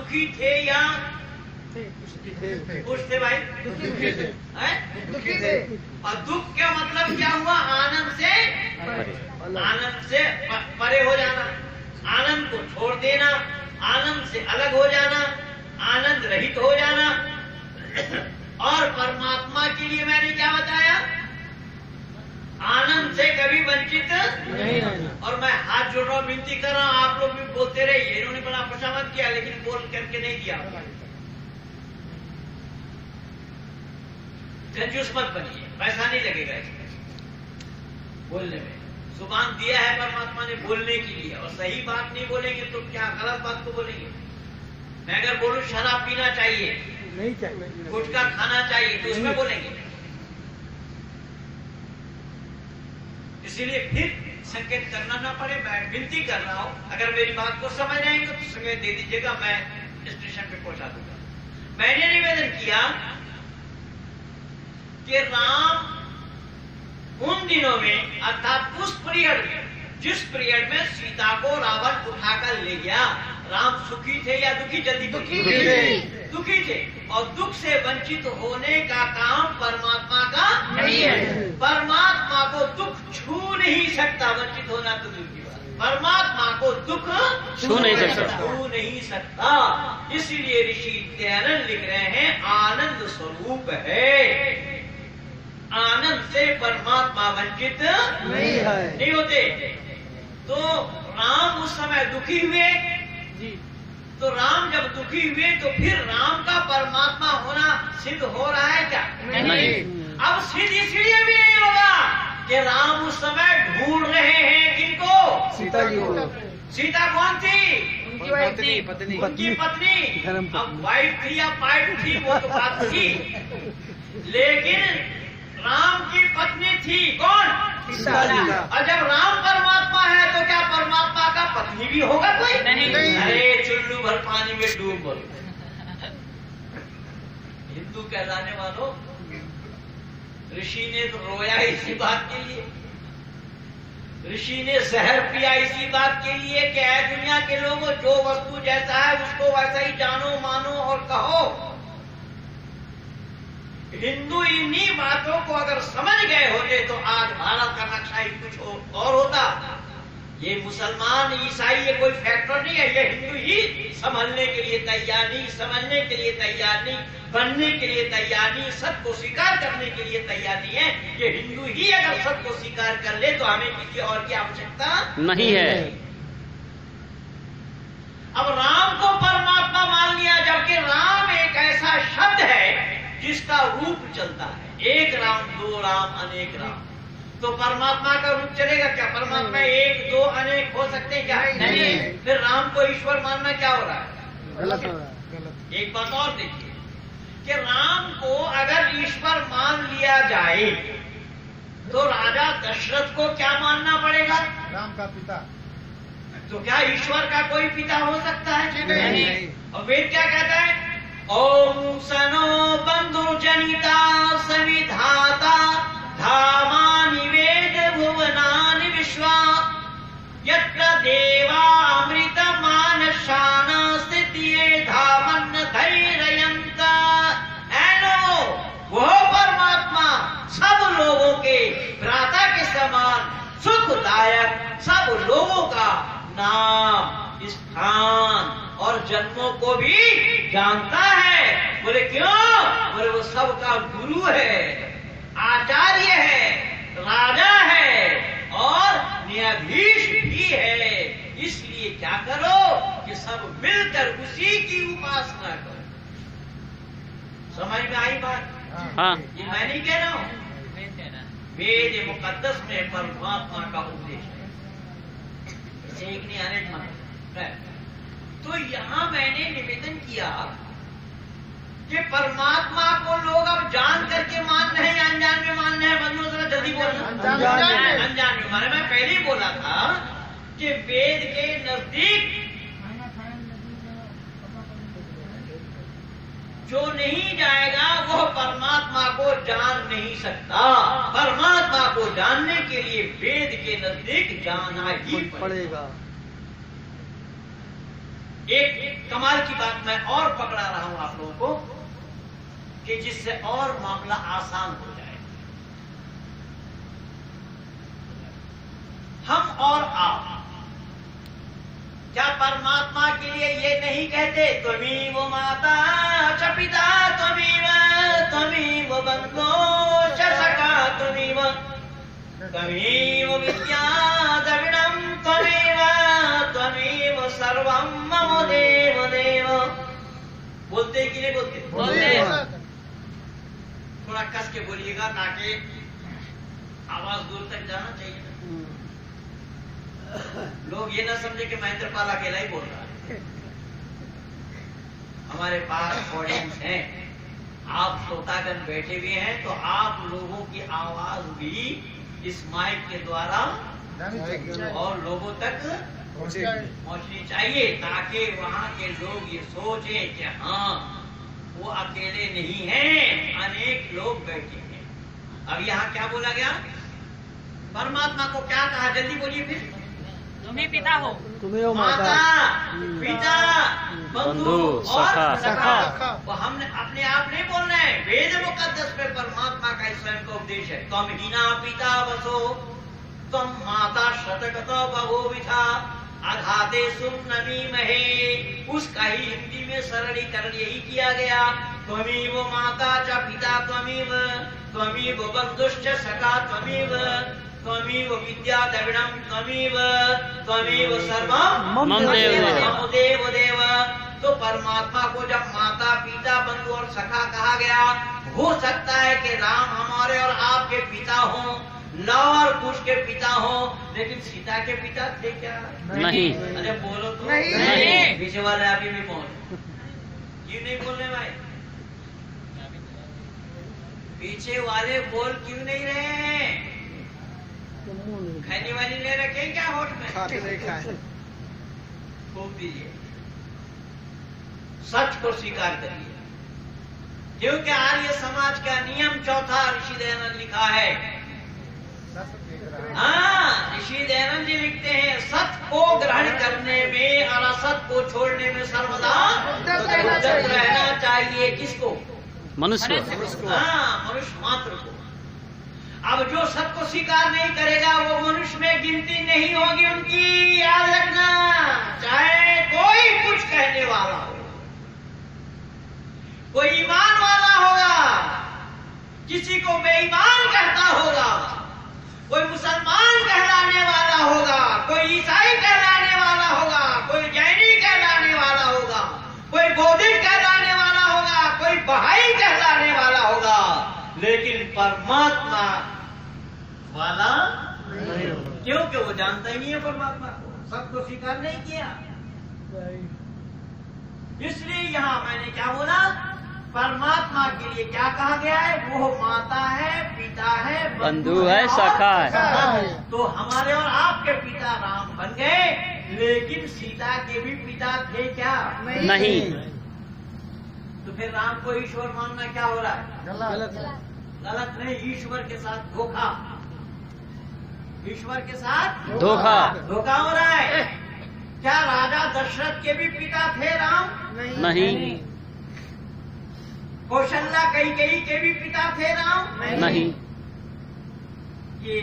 दुखी थे या खुश थे भाई? दुखी थे। और दुख का मतलब क्या हुआ? आनंद से परे हो जाना, आनंद को छोड़ देना, आनंद से अलग हो जाना, आनंद रहित हो जाना। और परमात्मा के लिए मैंने क्या बताया? आनंद से कभी वंचित नहीं रहना। और मैं हाथ जोड़ रहा हूं, विनती कर रहा हूं, आप लोग भी बोलते रहिए। इन्होंने बड़ा खुशामद किया लेकिन बोल करके नहीं दिया। कंजूस मत बनिए, पैसा नहीं लगेगा इसमें बोलने में। जुबान दिया है परमात्मा ने बोलने के लिए, और सही बात नहीं बोलेंगे तो क्या गलत बात को बोलेंगे? मैं अगर बोलूं शराब पीना चाहिए, नहीं चाहिए, गुटखा खाना चाहिए, तो उसमें बोलेंगे। इसीलिए फिर संकेत करना ना पड़े, मैं विनती कर रहा हूं, अगर मेरी बात को समझ रहे हैं तो संकेत दे दीजिएगा, मैं स्टेशन पे पहुंचा दूंगा। मैंने निवेदन किया कि राम उन दिनों में, अर्थात उस पीरियड में, जिस पीरियड में सीता को रावण उठाकर ले गया, राम सुखी थे या दुखी? जल्दी दुखी थे। दुखी थे। और दुख से वंचित होने का काम परमात्मा का नहीं है। परमात्मा को दुख छू नहीं सकता, वंचित होना तो दूर की बात। परमात्मा को दुख छू नहीं सकता। छू नहीं सकता। इसीलिए ऋषि दयानंद लिख रहे हैं, आनंद स्वरूप है, आनंद से परमात्मा वंचित नहीं होते। तो राम उस समय दुखी हुए जी। तो राम जब दुखी हुए तो फिर राम का परमात्मा होना सिद्ध हो रहा है क्या? नहीं। अब सिद्ध इसलिए भी नहीं होगा कि राम उस समय ढूंढ रहे हैं किनको? सीता जी को। सीता कौन थी? उनकी उनकी पत्नी। पत्नी। धर्मपत्नी। अब वाइफ थी या पाइप थी वो तो बात थी, लेकिन राम की पत्नी थी कौन? सीता जी। और जब राम परमात्मा है तो क्या परमात्मा का पत्नी भी होगा कोई? नहीं। अरे चुल्लू भर पानी में डूब बोल। हिंदू कहलाने वालों, ऋषि ने तो रोया इसी बात के लिए, ऋषि ने जहर पिया इसी बात के लिए कि ऐ दुनिया के लोगों, जो वस्तु जैसा है उसको वैसा ही जानो, मानो और कहो। हिंदू इन्हीं बातों को अगर समझ गए होते तो आज भारत का नक्शा ही कुछ और होता। ये मुसलमान, ईसाई ये कोई फैक्टर नहीं है, ये हिंदू ही संभलने के लिए तैयार नहीं, समझने के लिए तैयार नहीं, बनने के लिए तैयार नहीं, सत्य को स्वीकार करने के लिए तैयार नहीं है। ये हिंदू ही अगर सत्य को स्वीकार कर ले तो हमें किसी और की आवश्यकता नहीं है। अब राम को परमात्मा मान लिया, जबकि राम एक ऐसा शब्द है जिसका रूप चलता है। एक राम, दो राम, अनेक राम। तो परमात्मा का रूप चलेगा क्या? परमात्मा एक, दो, अनेक हो सकते हैं क्या? नहीं। फिर राम को ईश्वर मानना क्या हो रहा है? गलत हो रहा है, गलत। एक बात और देखिए कि राम को अगर ईश्वर मान लिया जाए तो राजा दशरथ को क्या मानना पड़ेगा? राम का पिता। तो क्या ईश्वर का कोई पिता हो सकता है? नहीं। और वेद क्या कहता है? ओम सनो बंधु जनिता सविधाता धामानि वेद भुवनानि विश्वा यत्र देवा अमृत मानशान स्थितिये धामन धैर्ययन्त। ऐनो वो परमात्मा सब लोगों के भ्राता के समान सुखदायक, सब लोगों का नाम, स्थान और जन्मों को भी जानता है। बोले क्यों? बोले वो सबका गुरु है, आचार्य है, राजा है और न्यायाधीश भी है। इसलिए क्या करो कि सब मिलकर उसी की उपासना करो। समझ में आई बात? हाँ। ये मैं नहीं कह रहा हूं, वेद मुकद्दस में परमात्मा का उपदेश है, एक नहीं अनेक माने। तो यहां मैंने निवेदन किया कि परमात्मा को लोग अब जान करके मान रहे हैं, अनजान में मान रहे हैं। बंधुओं जरा जल्दी बोलना। अनजान में माने। मैं पहले ही बोला था कि वेद के नजदीक जो नहीं जाएगा वो परमात्मा को जान नहीं सकता। परमात्मा को जानने के लिए वेद के नजदीक जाना ही पड़ेगा। एक कमाल की बात मैं और पकड़ा रहा हूं आप लोगों को कि जिससे और मामला आसान हो जाए। हम और आप क्या परमात्मा के लिए ये नहीं कहते त्वमेव माता च पिता त्वमेव बंधो च सखा त्वमेव विद्या द्रविणं त्वमेव सर्वं मम देव देव। बोलते कि नहीं बोलते? बोलते। थोड़ा कस के बोलिएगा ताकि आवाज दूर तक जाना चाहिए। लोग ये ना समझे कि महेंद्रपाल अकेला ही बोल रहा है। हमारे पास ऑडियंस हैं, आप श्रोतागण बैठे हुए हैं, तो आप लोगों की आवाज भी इस माइक के द्वारा और लोगों तक पहुंचनी चाहिए ताकि वहां के लोग ये सोचे कि हाँ वो अकेले नहीं हैं, अनेक लोग बैठे हैं। अब यहाँ क्या बोला गया? परमात्मा को क्या कहा? जल्दी बोलिए फिर। तुम ही पिता हो, तुम्हें हो माता, पिता, बंधु और सखा। वो हमने अपने आप नहीं बोलना है, वेद मुकद्दस में परमात्मा का स्वयं का उपदेश है। त्वम हीना पिता वसो त्वम माता शतकत बभूविथा अघाते सुम्नमी महे। उसका ही हिंदी में सरलीकरण यही किया गया। त्वमेव माता च पिता त्वमेव बंधुश्च सखा त्वमेव विद्या द्रविणं त्वमेव सर्वं मम देव देव। तो परमात्मा को जब माता पिता बंधु और सखा कहा गया, हो सकता है कि राम हमारे और आपके पिता हों, लव और कुश के पिता हों, लेकिन सीता के पिता थे क्या? नहीं। अरे बोलो तो। नहीं। पीछे वाले अभी भी मौन, क्यों नहीं बोलने भाई? पीछे वाले बोल क्यों नहीं रहे हैं? खैनी वाली ले रखे क्या होठ में? फूक दीजिए। सच को स्वीकार करिए, क्योंकि आर्य समाज का नियम चौथा ऋषि दयानंद लिखा है। हाँ, ऋषि दयानंद जी लिखते हैं, सत्य को ग्रहण करने में और असत को छोड़ने में सर्वदा उद्यत रहना चाहिए। किसको? मनुष्य। हाँ, मनुष्य मात्र को। अब जो सत्य को स्वीकार नहीं करेगा वो मनुष्य में गिनती नहीं होगी उनकी। याद रखना, चाहे कोई कुछ कहने वाला हो, कोई ईमान वाला होगा, किसी को बेईमान कहता होगा, कोई मुसलमान कहलाने वाला होगा, कोई ईसाई कहलाने वाला होगा, कोई जैनी कहलाने वाला होगा, कोई बौद्धिक कहलाने वाला होगा, कोई बहाई कहलाने वाला होगा, लेकिन परमात्मा वाला क्योंकि वो जानता ही नहीं है परमात्मा को, सबको स्वीकार नहीं किया। इसलिए यहाँ मैंने क्या बोला? परमात्मा के लिए क्या कहा गया है? वो माता है, पिता है, बंधु है, सखा है। तो हमारे और आपके पिता राम बन गए, लेकिन सीता के भी पिता थे क्या? नहीं। तो फिर राम को ईश्वर मानना क्या हो रहा है? गलत नहीं, ईश्वर के साथ धोखा। ईश्वर के साथ धोखा हो रहा है। क्या राजा दशरथ के भी पिता थे राम? नहीं। कौशल्या कैकेयी के भी पिता थे राम? नहीं। ये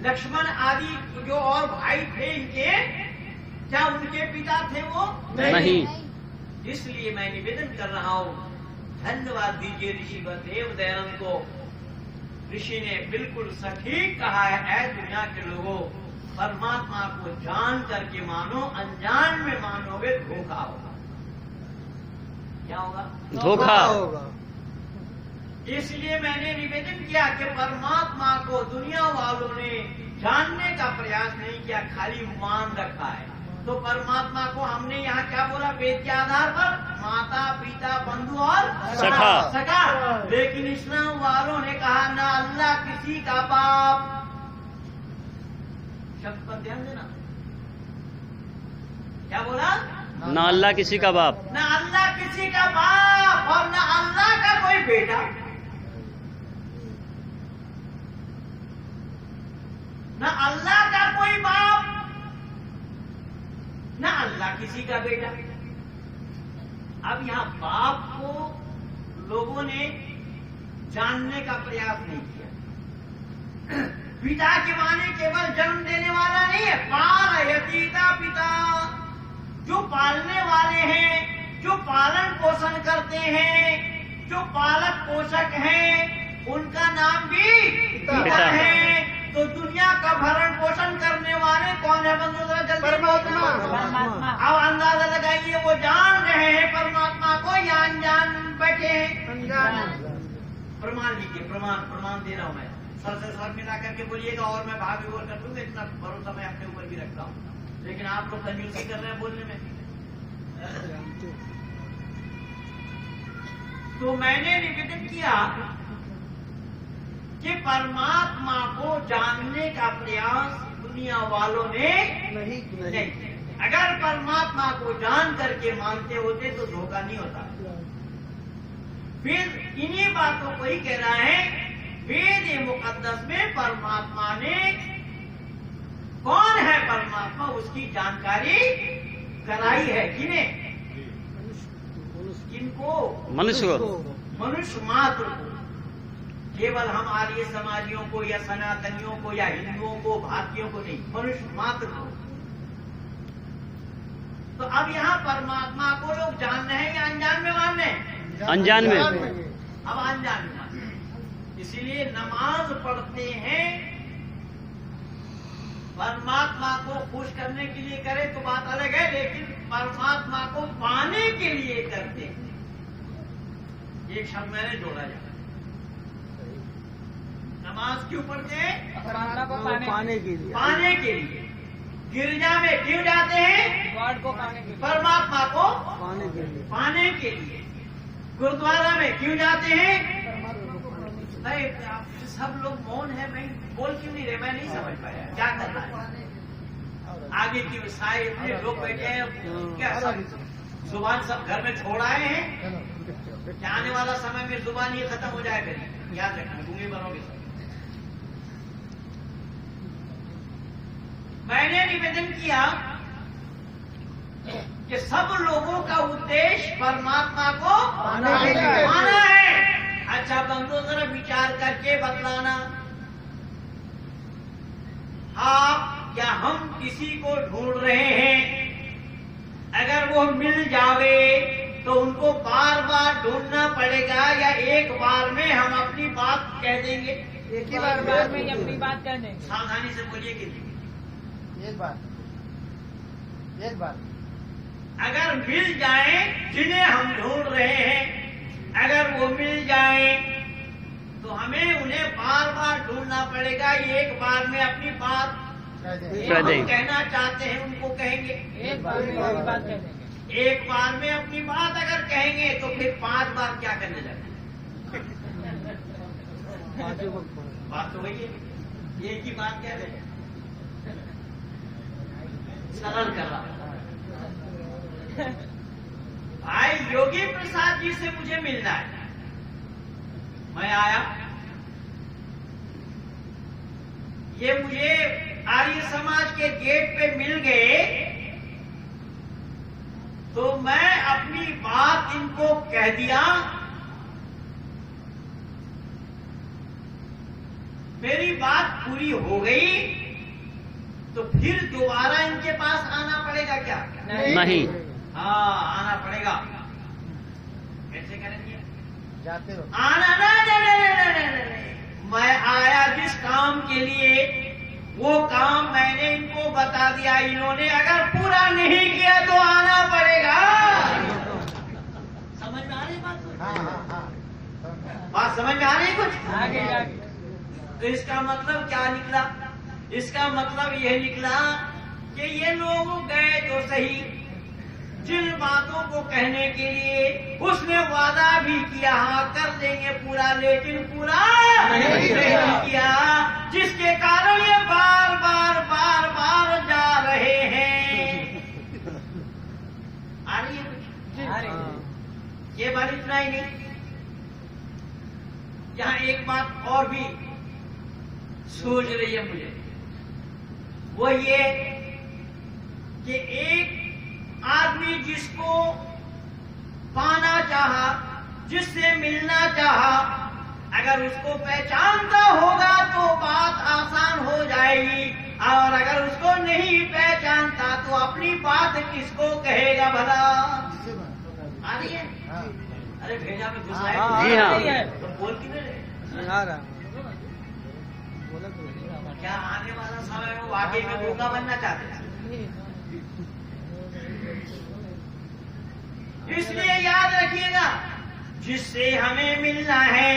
लक्ष्मण आदि जो और भाई थे इनके, क्या उनके पिता थे वो? नहीं। इसलिए मैं निवेदन कर रहा हूं, धन्यवाद दीजिए ऋषि देव दयानंद को। ऋषि ने बिल्कुल सटीक कहा है, ऐ दुनिया के लोगों, परमात्मा को जान करके मानो, अनजान में मानोगे धोखा होगा। क्या होगा? धोखा होगा। इसलिए मैंने निवेदन किया कि परमात्मा को दुनिया वालों ने जानने का प्रयास नहीं किया, खाली मान रखा है। तो परमात्मा को हमने यहाँ क्या बोला? वेद के आधार पर माता पिता बंधु और सखा। लेकिन इस्लाम वालों ने कहा ना अल्लाह किसी का बाप। शब्द पर ध्यान देना, क्या बोला? ना अल्लाह किसी का बाप, ना अल्लाह किसी का बाप और ना अल्लाह का कोई बेटा, ना अल्लाह का कोई बाप, ना अल्लाह किसी का बेटा। अब यहां बाप को लोगों ने जानने का प्रयास नहीं किया। पिता के माने केवल जन्म देने वाला नहीं है, पालयतीता पिता, जो पालने वाले हैं, जो पालन पोषण करते हैं, जो पालक पोषक हैं, उनका नाम भी पिता है। तो दुनिया का भरण पोषण करने वाले कौन है बंधु? परमात्मा। अब अंदाजा लगाइए, वो जान रहे हैं परमात्मा को या अनजान बैठे हैं? प्रमाण लीजिए, प्रमाण दे रहा हूं मैं। सर से सर मिला करके बोलिएगा और मैं भाग विभोर कर दूंगा, इतना भरोसा मैं अपने ऊपर भी रखता हूं। लेकिन आप लोग कंजूसी कर रहे हैं बोलने में। तो मैंने निवेदन किया कि परमात्मा को जानने का प्रयास दुनिया वालों ने नहीं किया। अगर परमात्मा को जान करके मानते होते तो धोखा नहीं होता। फिर इन्हीं बातों को ही कह रहा है, वेद मुकद्दस में परमात्मा ने, कौन है परमात्मा, उसकी जानकारी कराई है। किन्हें? किनको? मनुष्य को, मनुष्य मात्र को। केवल हम आर्य समाजियों को या सनातनियों को या हिंदुओं को, भारतीयों को नहीं, मनुष्य मात्र को। तो अब यहाँ परमात्मा को लोग जान रहे हैं या अनजान में मान रहे हैं? अनजान में। अब अनजान में मान रहे हैं। इसीलिए नमाज पढ़ते हैं, परमात्मा को खुश करने के लिए करे तो बात अलग है, लेकिन परमात्मा को पाने के लिए करते हैं। एक शब्द मैंने जोड़ा जाए, नमाज क्यों पढ़ते हैं? पाने के लिए। पाने के लिए। गिरजा में क्यों जाते हैं? गॉड को पाने के लिए। परमात्मा को पाने के लिए। पाने के लिए। गुरुद्वारा में क्यों जाते हैं? नहीं, आप सब लोग मौन है, मैं बोल क्यों नहीं रहे? मैं नहीं समझ पाया क्या कर रहा है। आगे की सारे इतने लोग बैठे हैं, क्या सब जुबान सब घर में छोड़ आए हैं? क्या आने वाला समय में जुबान ये खत्म हो जाए? करिए, याद रखना, गूंगे बनोगे सब। मैंने निवेदन किया कि सब लोगों का उद्देश्य परमात्मा को पाना है। पाना है। अच्छा बंधु, जरा विचार करके बतलाना, आप या हम किसी को ढूंढ रहे हैं, अगर वो मिल जावे तो उनको बार बार ढूंढना पड़ेगा या एक बार में हम अपनी बात कह देंगे? एक ही बार में अपनी बात कर देंगे। सावधानी से बोलिए कि एक बार। अगर मिल जाए जिन्हें हम ढूंढ रहे हैं, अगर वो मिल जाए तो हमें उन्हें बार बार ढूंढना पड़ेगा। एक बार में अपनी बात कह देंगे। कहना चाहते हैं उनको कहेंगे, एक बार में अपनी बात कह देंगे। एक बार में अपनी बात अगर कहेंगे तो फिर 5 बार क्या करने लगे? बात तो वही है, एक ही बात कह रहे हैं, सरल कर रहा। भाई योगी प्रसाद जी से मुझे मिलना है। मैं आया, ये मुझे आर्य समाज के गेट पे मिल गए, तो मैं अपनी बात इनको कह दिया। मेरी बात पूरी हो गई तो फिर दोबारा इनके पास आना पड़ेगा क्या? नहीं। हाँ, आना पड़ेगा। कैसे करेंगे? जाते रहो। आना नहीं। मैं आया जिस काम के लिए, वो काम मैंने इनको बता दिया। इन्होंने अगर पूरा नहीं किया तो आना पड़ेगा। समझ में आ रही बात? बात समझ में आ रही कुछ? आगे। तो इसका मतलब क्या निकला? इसका मतलब यह निकला कि ये लोग गए तो सही, जिन बातों को कहने के लिए उसने वादा भी किया, हाँ कर देंगे पूरा, लेकिन पूरा नहीं किया, जिसके कारण ये बार बार जा रहे हैं। आ रही है कुछ? ये बात इतना ही नहीं, यहाँ एक बात और भी सूझ रही है मुझे, वो ये कि एक जिससे मिलना चाहा, अगर उसको पहचानता होगा तो बात आसान हो जाएगी, और अगर उसको नहीं पहचानता तो अपनी बात किसको कहेगा भला? आ रही है? हाँ। अरे भेजा में घुस हाँ, आए जी हाँ। तो बोल की नहीं रहे? आ रहा बोला तो क्या आने वाला समय में वाकई में धोखा बनना चाहते हैं? इसलिए याद रखिएगा, जिससे हमें मिलना है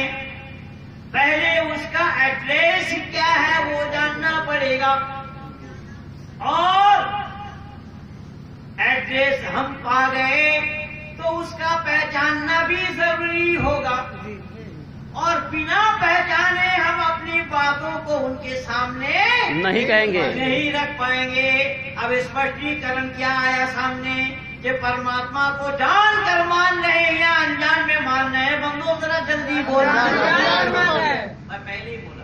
पहले उसका एड्रेस क्या है वो जानना पड़ेगा, और एड्रेस हम पा गए तो उसका पहचानना भी जरूरी होगा, और बिना पहचाने हम अपनी बातों को उनके सामने नहीं कहेंगे। नहीं रख पाएंगे। अब स्पष्टीकरण क्या आया सामने कि परमात्मा को जान कर मान रहे हैं या अनजान में मान रहे हैं? बंदो जरा जल्दी बोलना। मैं पहले ही बोला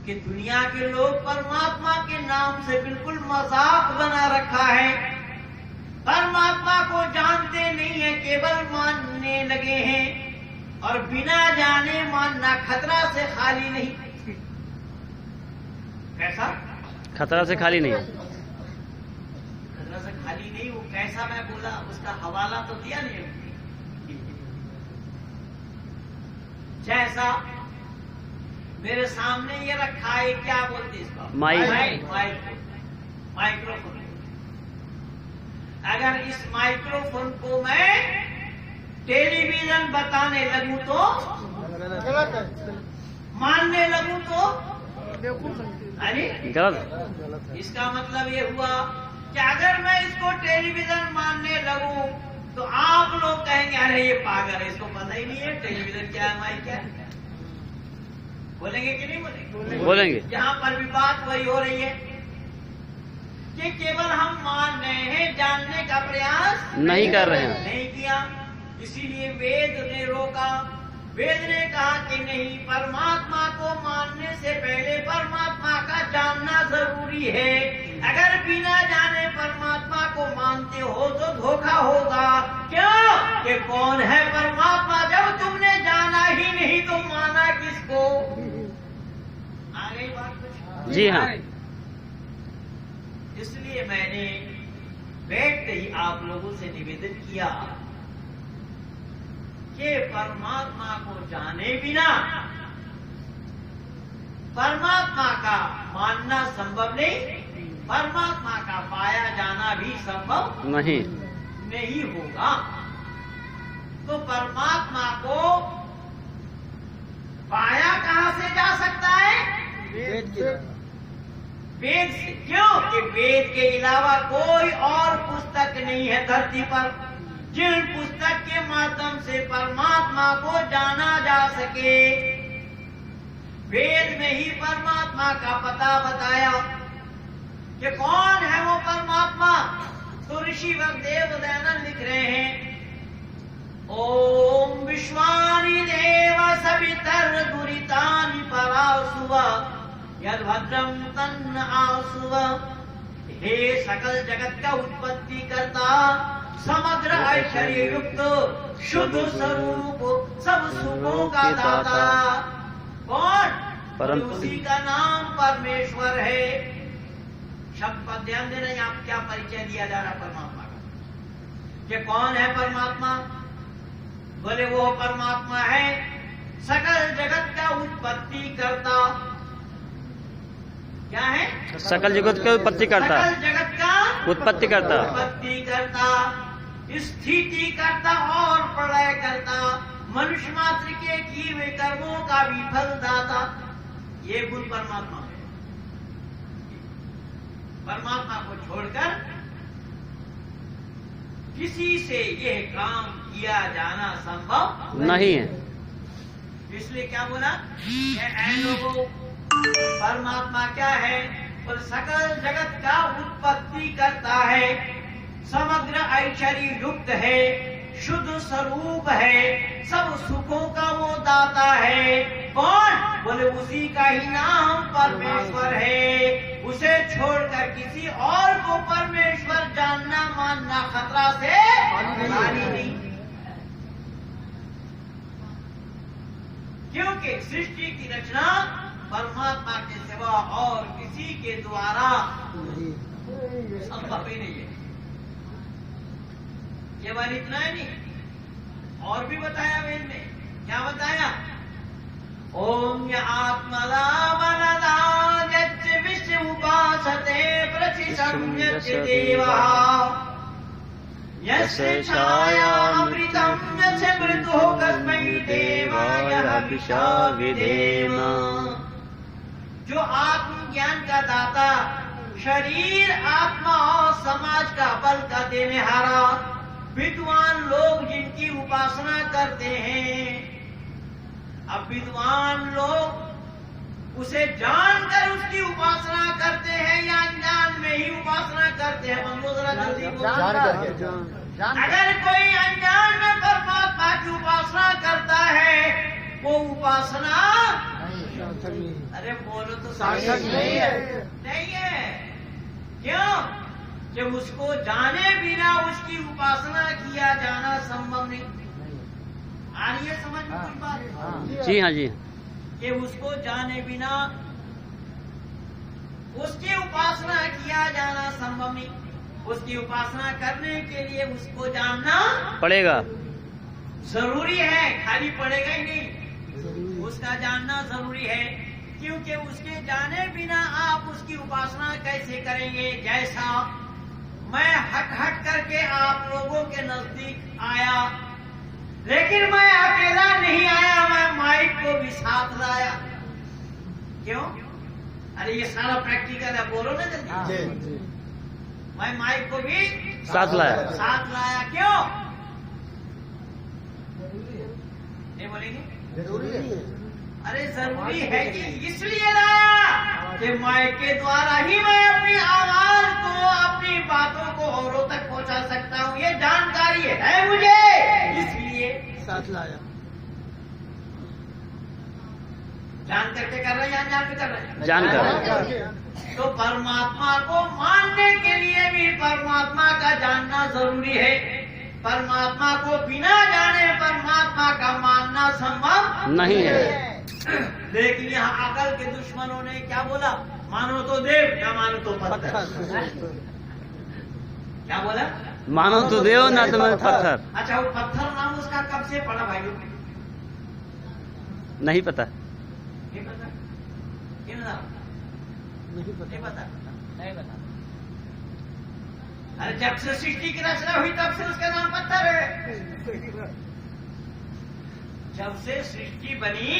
कि दुनिया के लोग परमात्मा के नाम से बिल्कुल मजाक बना रखा है, परमात्मा को जानते नहीं है, केवल मानने लगे हैं, और बिना जाने मानना खतरा से खाली नहीं। कैसा खतरा से खाली नहीं। खतरा से खाली नहीं, वो कैसा मैं बोला उसका हवाला तो दिया नहीं। जैसा मेरे सामने ये रखा है, क्या बोलते इसका? माइक्रोफोन। अगर इस माइक्रोफोन को मैं टेलीविजन बताने लगूं तो, मानने लगूं तो अरे गलत। इसका मतलब ये हुआ कि अगर मैं इसको टेलीविजन मानने लगूं तो आप लोग कहेंगे अरे ये पागल है, इसको पता ही नहीं है टेलीविजन क्या है, माइक क्या है। बोलेंगे कि नहीं बोलेंगे? बोलेंगे। यहाँ पर भी बात वही हो रही है कि केवल हम मान रहे हैं, जानने का प्रयास नहीं कर रहे हैं। नहीं किया। इसीलिए वेद ने रोका। वेद ने कहा कि नहीं, परमात्मा को मानने से पहले परमात्मा का जानना जरूरी है। अगर बिना जाने परमात्मा को मानते हो तो धोखा होगा। क्यों? कि कौन है परमात्मा? जब तुमने जाना ही नहीं तो माना किसको? आ गई बात कुछ? जी हाँ। इसलिए मैंने बैठते ही आप लोगों से निवेदन किया कि परमात्मा को जाने बिना परमात्मा का मानना संभव नहीं, परमात्मा का पाया जाना भी संभव नहीं होगा। तो परमात्मा को पाया कहां से जा सकता है? वेद से। क्यों? कि वेद के अलावा कोई और पुस्तक नहीं है धरती पर जिन पुस्तक के माध्यम से परमात्मा को जाना जा सके। वेद में ही परमात्मा का पता बताया कि कौन है वो परमात्मा। तो ऋषि वगदेव दयानंद लिख रहे हैं, ओम विश्वानि देव सवितर दुरितानि परासुव यद भद्रम तन्न आसुव। हे सकल जगत का उत्पत्ति करता, समग्र ऐश्वर्य युक्त शुद्ध स्वरूप, सब सुखों का दाता। कौन? उसी का नाम परमेश्वर है। शब्द पर ध्यान देना, यहाँ क्या परिचय दिया जा रहा है परमात्मा का कि कौन है परमात्मा? बोले वो परमात्मा है सकल जगत का उत्पत्ति करता। क्या है? सकल जगत का उत्पत्ति करता, सकल जगत का उत्पत्ति करता, स्थिति करता और प्रलय करता, मनुष्य मात्र के किए हुए कर्मों का भी फल दाता। ये गुण परमात्मा है। परमात्मा को छोड़कर किसी से यह काम किया जाना संभव नहीं है। इसलिए क्या बोला? लोगों, परमात्मा क्या है? और सकल जगत का उत्पत्ति करता है, समग्र ऐश्वर्य युक्त है, शुद्ध स्वरूप है, सब सुखों का वो दाता है। कौन? बोले उसी का ही नाम परमेश्वर है। उसे छोड़कर किसी और को परमेश्वर जानना मानना खतरा से सृष्टि की रचना परमात्मा के सिवा और किसी के द्वारा संभव ही नहीं है। केवल इतना ही नहीं, और भी बताया वेद में। क्या बताया? ओम य आत्मलावनदा यच्च विश्व उपासते प्रतिसंयच्च देवः यस्य छायामृतं यस्य मृतुः कस्मै देवाय हविषा विधेम। जो आत्मज्ञान का दाता, शरीर, आत्मा और समाज का बल का देनेहारा, विद्वान लोग जिनकी उपासना करते हैं। अब विद्वान लोग उसे जानकर उसकी उपासना करते हैं या अनजान में ही उपासना करते हैं? मंगो जरा जल्दी बोलो। अगर कोई अनजान में परमात्मा की उपासना करता है, वो उपासना अरे बोलो तो सार्थक नहीं है। नहीं है। क्यों? जब उसको जाने बिना उसकी उपासना किया जाना संभव नहीं। आ रही है समझ में कुछ बात? जी हाँ जी। कि उसको जाने बिना उसकी उपासना किया जाना संभव नहीं। उसकी उपासना करने के लिए उसको जानना पड़ेगा, जरूरी है। खाली पड़ेगा ही नहीं, उसका जानना जरूरी है। क्योंकि उसके जाने बिना आप उसकी उपासना कैसे करेंगे? जैसा मैं हट करके आप लोगों के नजदीक आया, लेकिन मैं अकेला नहीं आया, मैं माइक को भी साथ लाया। क्यों? अरे ये सारा प्रैक्टिकल है, बोलो ना जल्दी। मैं माइक को भी साथ लाया। साथ लाया। क्यों नहीं बोलेंगे? जरूरी है। अरे जरूरी है कि इसलिए लाया कि माइक के द्वारा ही मैं अपनी आवाज को, अपनी बातों को औरों तक पहुंचा सकता हूँ। ये जानकारी है मुझे, इसलिए साथ लाया। जान करके कर रहे हैं या अनजान में कर रहे हैं? जानकर। तो परमात्मा को मानने के लिए भी परमात्मा का जानना जरूरी है। परमात्मा को बिना जाने परमात्मा का मानना संभव नहीं है। लेकिन यहाँ अकल के दुश्मनों ने क्या बोला? मानो तो देव, ना मानो तो पत्थर। क्या बोला? मानो तो देव, ना तो मैं पत्थर। अच्छा, वो पत्थर नाम उसका कब से पड़ा भाइयों? नहीं पता। नहीं पता? क्यों ना? नहीं नहीं पता। पता? नहीं पता। अरे जब से सृष्टि की रचना हुई तब से उसका नाम पत्थर है। जब से सृष्टि बनी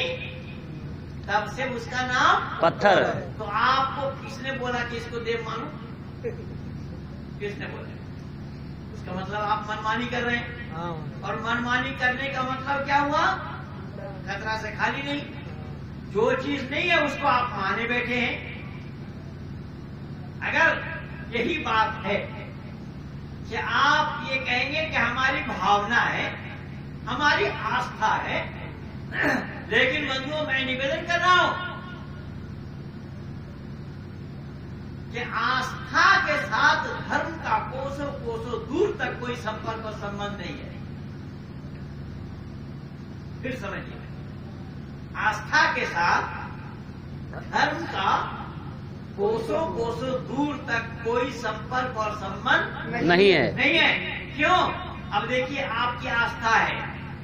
तब से उसका नाम पत्थर। तो आपको किसने बोला कि इसको देव मानो? किसने बोला? उसका मतलब आप मनमानी कर रहे हैं। हाँ। और मनमानी करने का मतलब क्या हुआ? खतरा से खाली नहीं। जो चीज नहीं है उसको आप माने बैठे हैं। अगर यही बात है कि आप ये कहेंगे कि हमारी भावना है, हमारी आस्था है, लेकिन बंधुओं मैं निवेदन कर रहा हूं कि आस्था के साथ धर्म का कोसों कोसों दूर तक कोई संपर्क और संबंध नहीं है। फिर समझिए, आस्था के साथ धर्म का कोसों कोसों दूर तक कोई संपर्क और संबंध नहीं है। नहीं है। क्यों? अब देखिए, आपकी आस्था है,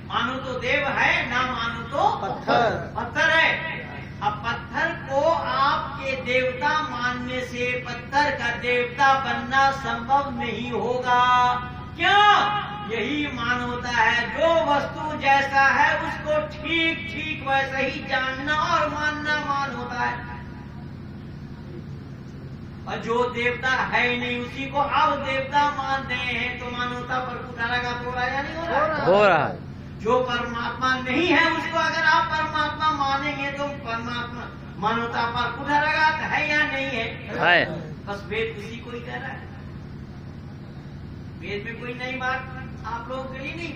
मानो तो देव है, ना मानो तो पत्थर। पत्थर है। अब पत्थर को आपके देवता मानने से पत्थर का देवता बनना संभव नहीं होगा। क्यों? यही मान होता है, जो वस्तु जैसा है उसको ठीक ठीक वैसा ही जानना और मानना मान होता है। और जो देवता है ही नहीं उसी को अब देवता मान रहे हैं, तो मानवता पर कुठाराघात हो रहा है या नहीं हो रहा? हो रहा है। जो परमात्मा नहीं है उसको अगर आप परमात्मा मानेंगे तो परमात्मा मानवता पर कुठाराघात है या नहीं है? है। बस वेद उसी को ही कह रहा है। वेद में कोई नई बात आप लोगों के लिए नहीं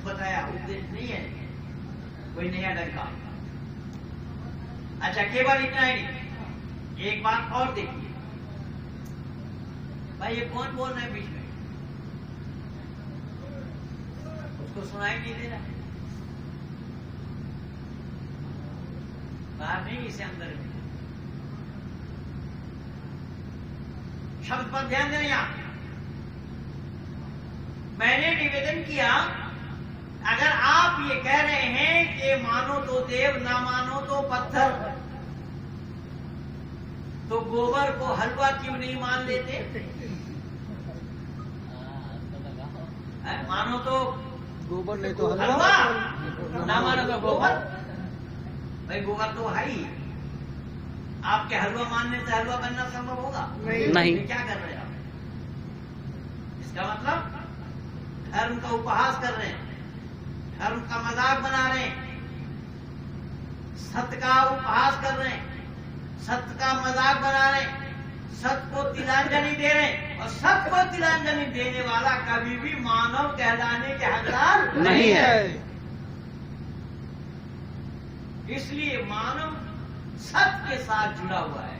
बताया, उपदेश नहीं है, कोई नया डंका। अच्छा, केवल इतना ही नहीं, एक बात और देखिए भाई, ये कौन बोल रहे हैं बीच में? उसको सुनाई नहीं दे रहा? बाहर नहीं, इसे अंदर में। शब्द पर ध्यान दें। यहां मैंने निवेदन किया, अगर आप ये कह रहे हैं कि मानो तो देव ना मानो तो पत्थर, तो गोबर को हलवा क्यों नहीं मान लेते? मानो तो गोबर नहीं तो हलवा, ना मानो तो गोबर। भाई गोबर तो है ही, आपके हलवा मानने से हलवा बनना संभव होगा? नहीं। क्या कर रहे हैं आप? इसका मतलब धर्म का उपहास कर रहे हैं, धर्म का मजाक बना रहे हैं, सत्य का उपहास कर रहे हैं, सत्य का मजाक बना रहे हैं, सत्य को तिलांजलि दे रहे हैं। और सत्य को तिलांजलि देने वाला कभी भी मानव कहलाने के हकदार नहीं है। इसलिए मानव सत्य के साथ जुड़ा हुआ है।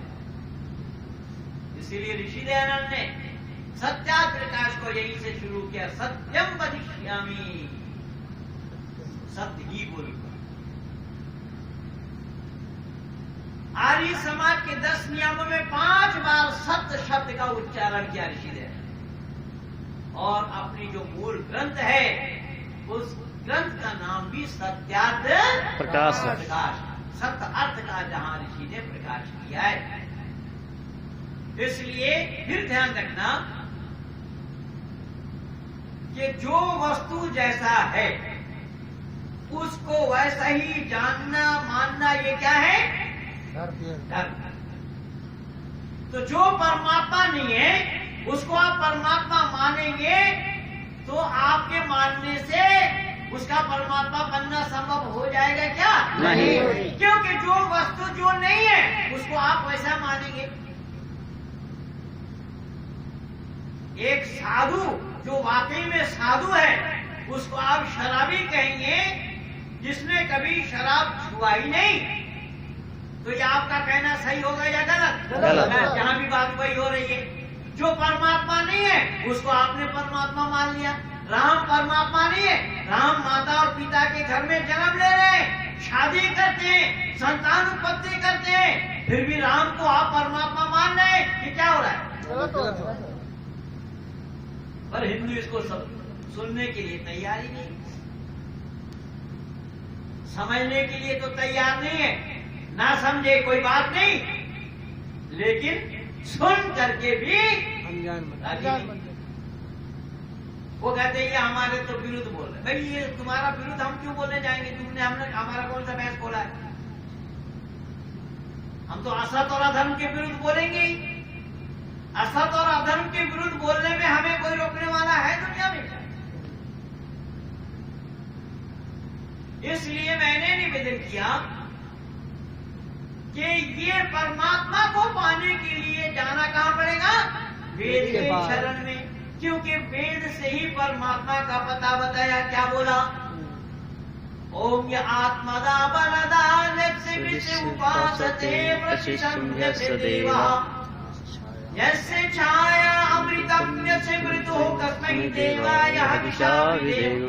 इसीलिए ऋषि दयानंद ने सत्याग्रह प्रकाश को यही से शुरू किया, सत्यम वदिष्यामि, सत्य ही बोलूंगा। आर्य समाज के 10 नियमों में 5 बार सत्य शब्द का उच्चारण किया ऋषि दयानंद। और अपनी जो मूल ग्रंथ है उस ग्रंथ का नाम भी सत्याग्रह प्रकाश है। सत्य अर्थ का जहां ऋषि ने प्रकाश किया है। इसलिए फिर ध्यान रखना कि जो वस्तु जैसा है उसको वैसा ही जानना मानना, ये क्या है? धर्म। तो जो परमात्मा नहीं है उसको आप परमात्मा मानेंगे तो आपके मानने से उसका परमात्मा बनना संभव हो जाएगा क्या? नहीं। क्योंकि जो वस्तु जो नहीं है उसको आप वैसा मानेंगे। एक साधु जो वाकई में साधु है उसको आप शराबी कहेंगे जिसने कभी शराब छुआ ही नहीं। तो ये आपका कहना सही होगा या गलत? गलत। जहां भी बात वही हो रही है। जो परमात्मा नहीं है उसको आपने परमात्मा मान लिया। राम परमात्मा नहीं है, राम माता और पिता के घर में जन्म ले रहे हैं, शादी करते हैं, संतान उत्पत्ति करते हैं, फिर भी राम को आप परमात्मा मान रहे हैं। ये क्या हो रहा है? पर हिंदू इसको सुनने के लिए तैयार ही नहीं, समझने के लिए तो तैयार नहीं है। ना समझे कोई बात नहीं, लेकिन सुन करके भी राजी नहीं। वो कहते हैं ये हमारे तो विरुद्ध बोल रहे। भाई ये तुम्हारा विरुद्ध हम क्यों बोलने जाएंगे? हमने हमारा कौन सा बहस खोला है? हम तो असत और अधर्म के विरुद्ध बोलेंगे ही। असत और अधर्म के विरुद्ध बोलने में हमें कोई रोकने वाला है दुनिया में? इसलिए मैंने निवेदन किया कि ये परमात्मा को पाने के लिए जाना कहां पड़ेगा? वेद के शरण में। क्योंकि वेद से ही परमात्मा का पता बताया। क्या बोला? ओम य आत्मदा बलदा उपासते प्रतिसंध्यस्य देवा यस्य छाया अमृतम यस्य मृतु कस्मै देवाय हविषा विधेम।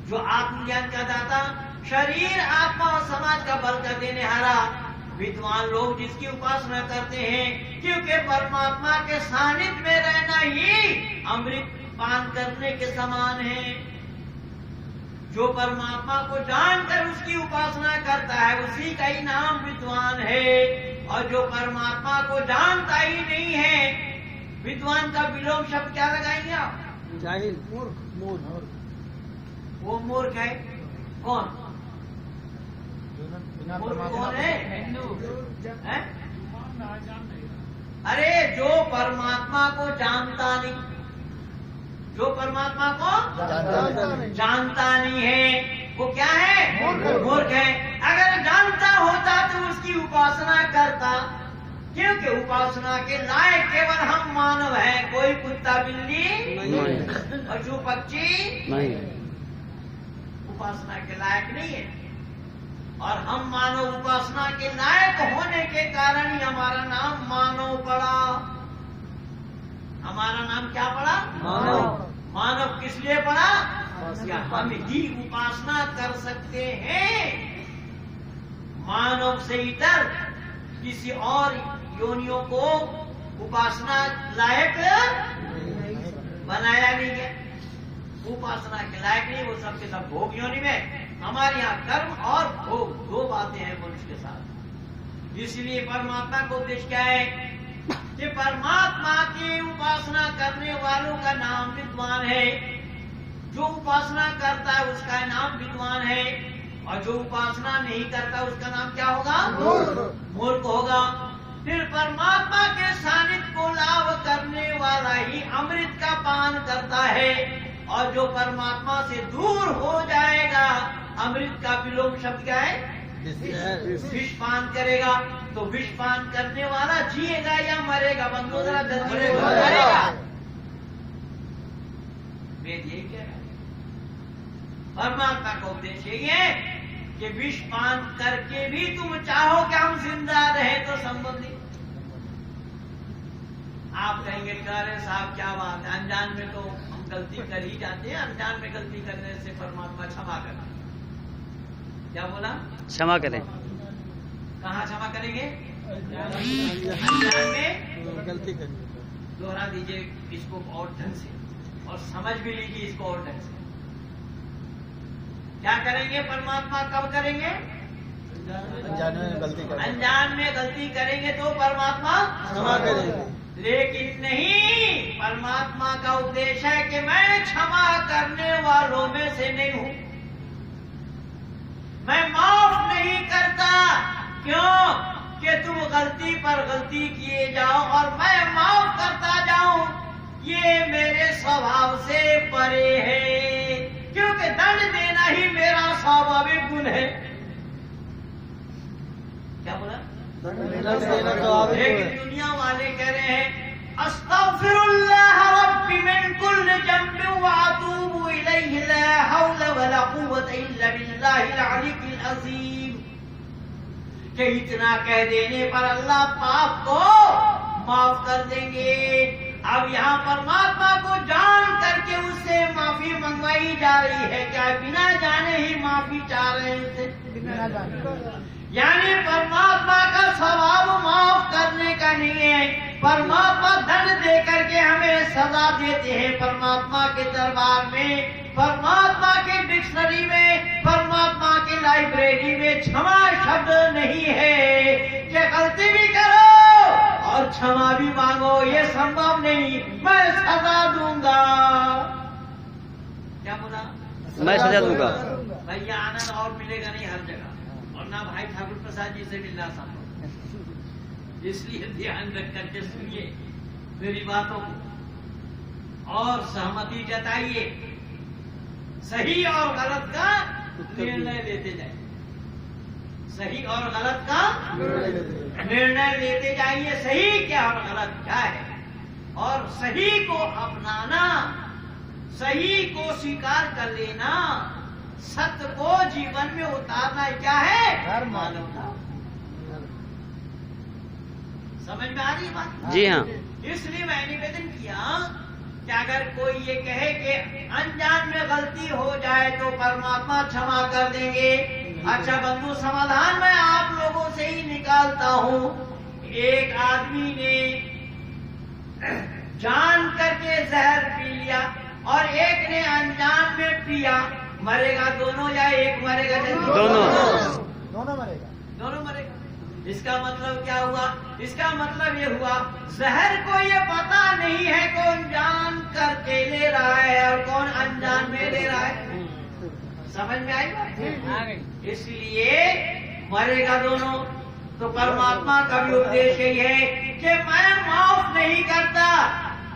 जो आत्मज्ञान का दाता, शरीर आत्मा और समाज का बल का देने हारा, विद्वान लोग जिसकी उपासना करते हैं, क्योंकि परमात्मा के सानिध्य में रहना ही अमृत पान करने के समान है। जो परमात्मा को जानकर उसकी उपासना करता है उसी का ही नाम विद्वान है। और जो परमात्मा को जानता ही नहीं है, विद्वान का विलोम शब्द क्या लगाएंगे आप? जाहिल, मूर्ख, मूर्ख। वो मूर्ख है। कौन मूर्ख कौन है? है? अरे जो परमात्मा को जानता नहीं, जो परमात्मा को जानता नहीं है वो क्या है? मूर्ख है। अगर जानता होता तो उसकी उपासना करता। क्योंकि उपासना के लायक केवल हम मानव हैं, कोई कुत्ता बिल्ली पशु पक्षी नहीं, उपासना के लायक नहीं है। और हम मानव उपासना के लायक होने के कारण ही हमारा नाम मानव पड़ा। हमारा नाम क्या पड़ा? मानव। मानव किस लिए पड़ा? या हम ही उपासना कर सकते हैं। मानव से इतर किसी और योनियों को उपासना लायक बनाया नहीं गया। उपासना के लायक नहीं, वो सबके सब भोग योनि में। हमारे यहाँ कर्म और भोग दो बातें हैं मनुष्य के साथ। इसलिए परमात्मा का उद्देश्य क्या है कि परमात्मा की उपासना करने वालों का नाम विद्वान है। जो उपासना करता है उसका नाम विद्वान है, और जो उपासना नहीं करता उसका नाम क्या होगा? मूर्ख होगा। फिर परमात्मा के सानिध्य को लाभ करने वाला ही अमृत का पान करता है, और जो परमात्मा से दूर हो जाएगा, अमृत का विलोम शब्द क्या है? विष पान करेगा। तो विष पान करने वाला जिएगा या मरेगा? बंधु जरा जल्दी मरेगा। वेद यही कह रहा है। परमात्मा का उद्देश्य यही है कि विष पान करके भी तुम चाहो कि हम जिंदा रहे तो संभव नहीं। आप कहेंगे अरे साहब क्या बात है, अनजान में तो हम गलती कर ही जाते हैं, अनजान में गलती करने से परमात्मा क्षमा करते। क्या बोला? क्षमा करें। कहाँ क्षमा करेंगे? अनजान में गलती करें। दोहरा दीजिए इसको और ढंग से, और समझ भी लीजिए इसको और ढंग से। क्या करेंगे? परमात्मा कब करेंगे? अनजान में गलती करें। अनजान में गलती करेंगे तो परमात्मा क्षमा करेंगे। लेकिन नहीं, परमात्मा का उद्देश्य है कि मैं क्षमा करने वालों में से नहीं हूं। मैं माफ नहीं करता। क्यों? कि तुम गलती पर गलती किए जाओ और मैं माफ करता जाऊं, ये मेरे स्वभाव से परे है। क्योंकि दंड देना ही मेरा स्वाभाविक गुण है। क्या बोला? लेकिन दुनिया वाले कह रहे हैं अस्तगफिरुल्लाह रब्बी मिन कुल्लि ज़ंबिन व अतूबु इलैहि ला हौला वला कुव्वता इल्ला बिल्लाहिल अलिय्यिल अज़ीम। कि इतना कह देने पर अल्लाह पाप को माफ कर देंगे। अब यहाँ परमात्मा को जान करके उससे माफी मंगवाई जा रही है। क्या बिना जाने ही माफी चाह रहे हैं उससे? बिना जाने। यानी परमात्मा का स्वभाव माफ करने का नहीं है। परमात्मा दंड दे करके हमें सजा देते हैं। परमात्मा के दरबार में, परमात्मा के डिक्शनरी में, परमात्मा की लाइब्रेरी में क्षमा शब्द नहीं है कि गलती भी करो और क्षमा भी मांगो। ये संभव नहीं। मैं सजा दूंगा। क्या बोला? मैं सजा दूंगा। भैया आनंद और मिलेगा नहीं हर जगह, और ना भाई ठाकुर प्रसाद जी से मिलना संभव। इसलिए ध्यान रख करके सुनिए मेरी बातों को और सहमति जताइए। सही और गलत का निर्णय लेते जाइए। सही और गलत का निर्णय लेते जाइए। सही क्या और गलत क्या है, और सही को अपनाना, सही को स्वीकार कर लेना, सत्य को जीवन में उतारना क्या है? मानवता। समझ में आ रही बात? जी हाँ। इसलिए मैं निवेदन किया कि अगर कोई ये कहे कि अनजान में गलती हो जाए तो परमात्मा क्षमा कर देंगे। अच्छा बंधु, समाधान मैं आप लोगों से ही निकालता हूं। एक आदमी ने जान करके जहर पी लिया और एक ने अनजान में पिया, मरेगा दोनों या एक मरेगा? दोनों मरेगा। दोनों मरेगा। इसका मतलब क्या हुआ? इसका मतलब ये हुआ जहर को ये पता नहीं है कौन जान करके ले रहा है और कौन अनजान में ले रहा है। समझ में आई? इसलिए मरेगा दोनों। तो परमात्मा का भी उद्देश्य यही है कि मैं माफ नहीं करता।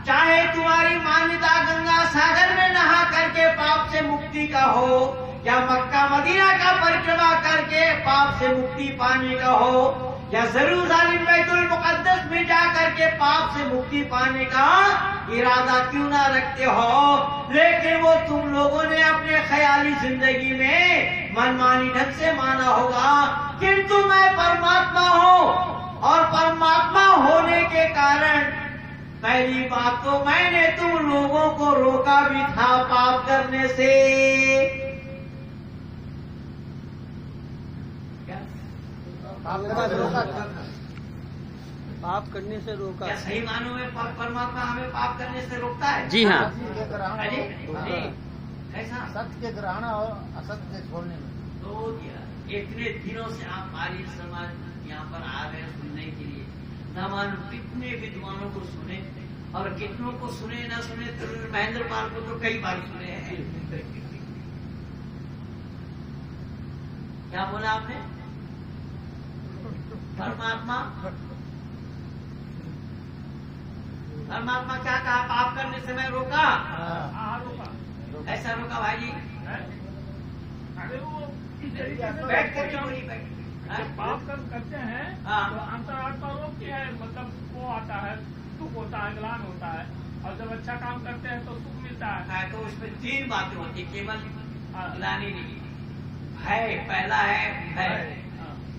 चाहे तुम्हारी मान्यता गंगा सागर में नहा करके पाप से मुक्ति का हो, या मक्का मदीना का परिक्रमा करके पाप से मुक्ति पाने का हो, या जेरूसलम बैतुल मुकद्दस में जा करके पाप से मुक्ति पाने का इरादा क्यों ना रखते हो, लेकिन वो तुम लोगों ने अपने ख्याली जिंदगी में मनमानी ढंग से माना होगा। किंतु मैं परमात्मा हूँ, और परमात्मा होने के कारण पहली बात तो मैंने तुम लोगों को रोका भी था पाप करने से। पाप करने से रोका। क्या सही मानों में परमात्मा हमें पाप करने से रोकता है? जी हाँ। अरे कैसा? सत्य के ग्रहण और असत्य के छोड़ने में। तो इतने दिनों से आप आर्य समाज यहाँ पर आ रहे हैं सुनने के लिए, न मालूम कितने विद्वानों को सुने और कितनों को सुने ना सुने। तो महेंद्र पाल को तो कई बार सुने हैं। क्या बोला आपने? परमात्मा क्या कहा? पाप करने से मैं रोका। ऐसा रोका भाई जी? बैठ कर बोली बैठ। पाप कर्म करते हैं तो अंतरात्मा रोकती है, मतलब वो आता है, सुख होता है, ग्लान होता है, और जब अच्छा काम करते हैं तो सुख मिलता है। तो उसमें तीन बातें होती, केवल ग्लानि नहीं। भय पहला है, भय,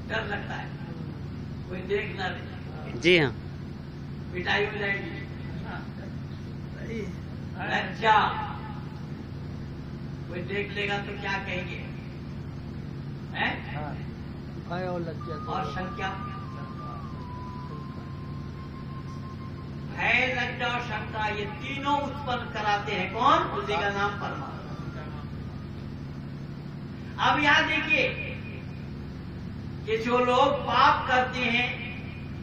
डर लगता है कोई देख ना ले। जी हाँ। पिटाई हो जाएगी। लज्जा, कोई देख लेगा तो क्या कहेंगे, हैं? भय और लज्जा। और शंका, भय, लज्जा और शंका, ये तीनों उत्पन्न कराते हैं कौन? उसी का नाम परमात्मा। अब यहां देखिए कि जो लोग पाप करते हैं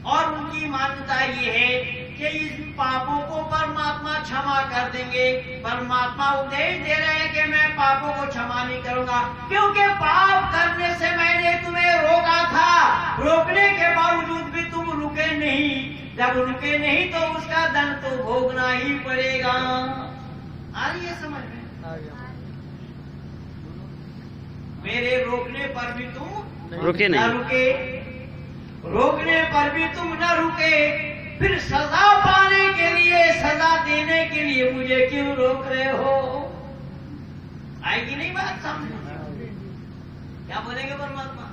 और उनकी मान्यता ये है कि इस पापों को परमात्मा क्षमा कर देंगे। परमात्मा उपदेश दे रहे हैं कि मैं पापों को क्षमा नहीं करूंगा, क्योंकि पाप करने से मैंने तुम्हें रोका था। रोकने के बावजूद भी तुम रुके नहीं। जब रुके नहीं तो उसका दंड तो भोगना ही पड़ेगा। आ रही है समझ में? मेरे रोकने पर भी तुम रुके न नहीं। रुके, रोकने पर भी तुम न रुके, फिर सजा पाने के लिए, सजा देने के लिए मुझे क्यों रोक रहे हो? आएगी नहीं बात सामने? क्या बोलेंगे परमात्मा?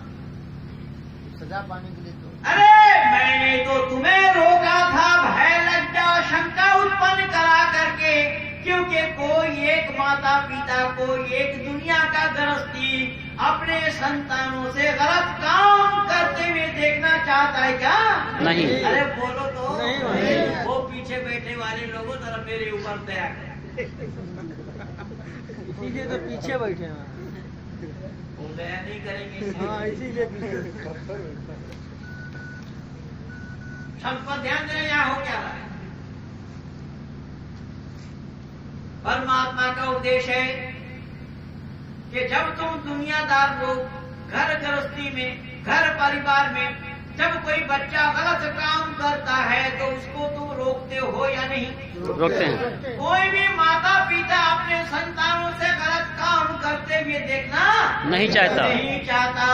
सजा पाने के लिए तो अरे मैंने तो तुम्हें रोका था भय, लज्जा, शंका उत्पन्न करा करके, क्योंकि कोई एक माता पिता, कोई एक दुनिया का गृहस्थी अपने संतानों से गलत काम करते हुए देखना चाहता है क्या? नहीं। अरे बोलो तो। नहीं। वो पीछे बैठे वाले लोगों जरा मेरे ऊपर दया करें। इसीलिए तो पीछे बैठे हैं। वो दया नहीं करेंगे। हाँ, इसीलिए पीछे। सब पर ध्यान दें, यहाँ हो क्या रहा है? परमात्मा का उद्देश्य है कि जब तुम दुनियादार लोग घर गृहस्थी में, घर परिवार में, जब कोई बच्चा गलत काम करता है तो उसको तुम रोकते हो या नहीं? रोकते हैं। कोई भी माता पिता अपने संतानों से गलत काम करते हुए देखना नहीं चाहता। नहीं चाहता।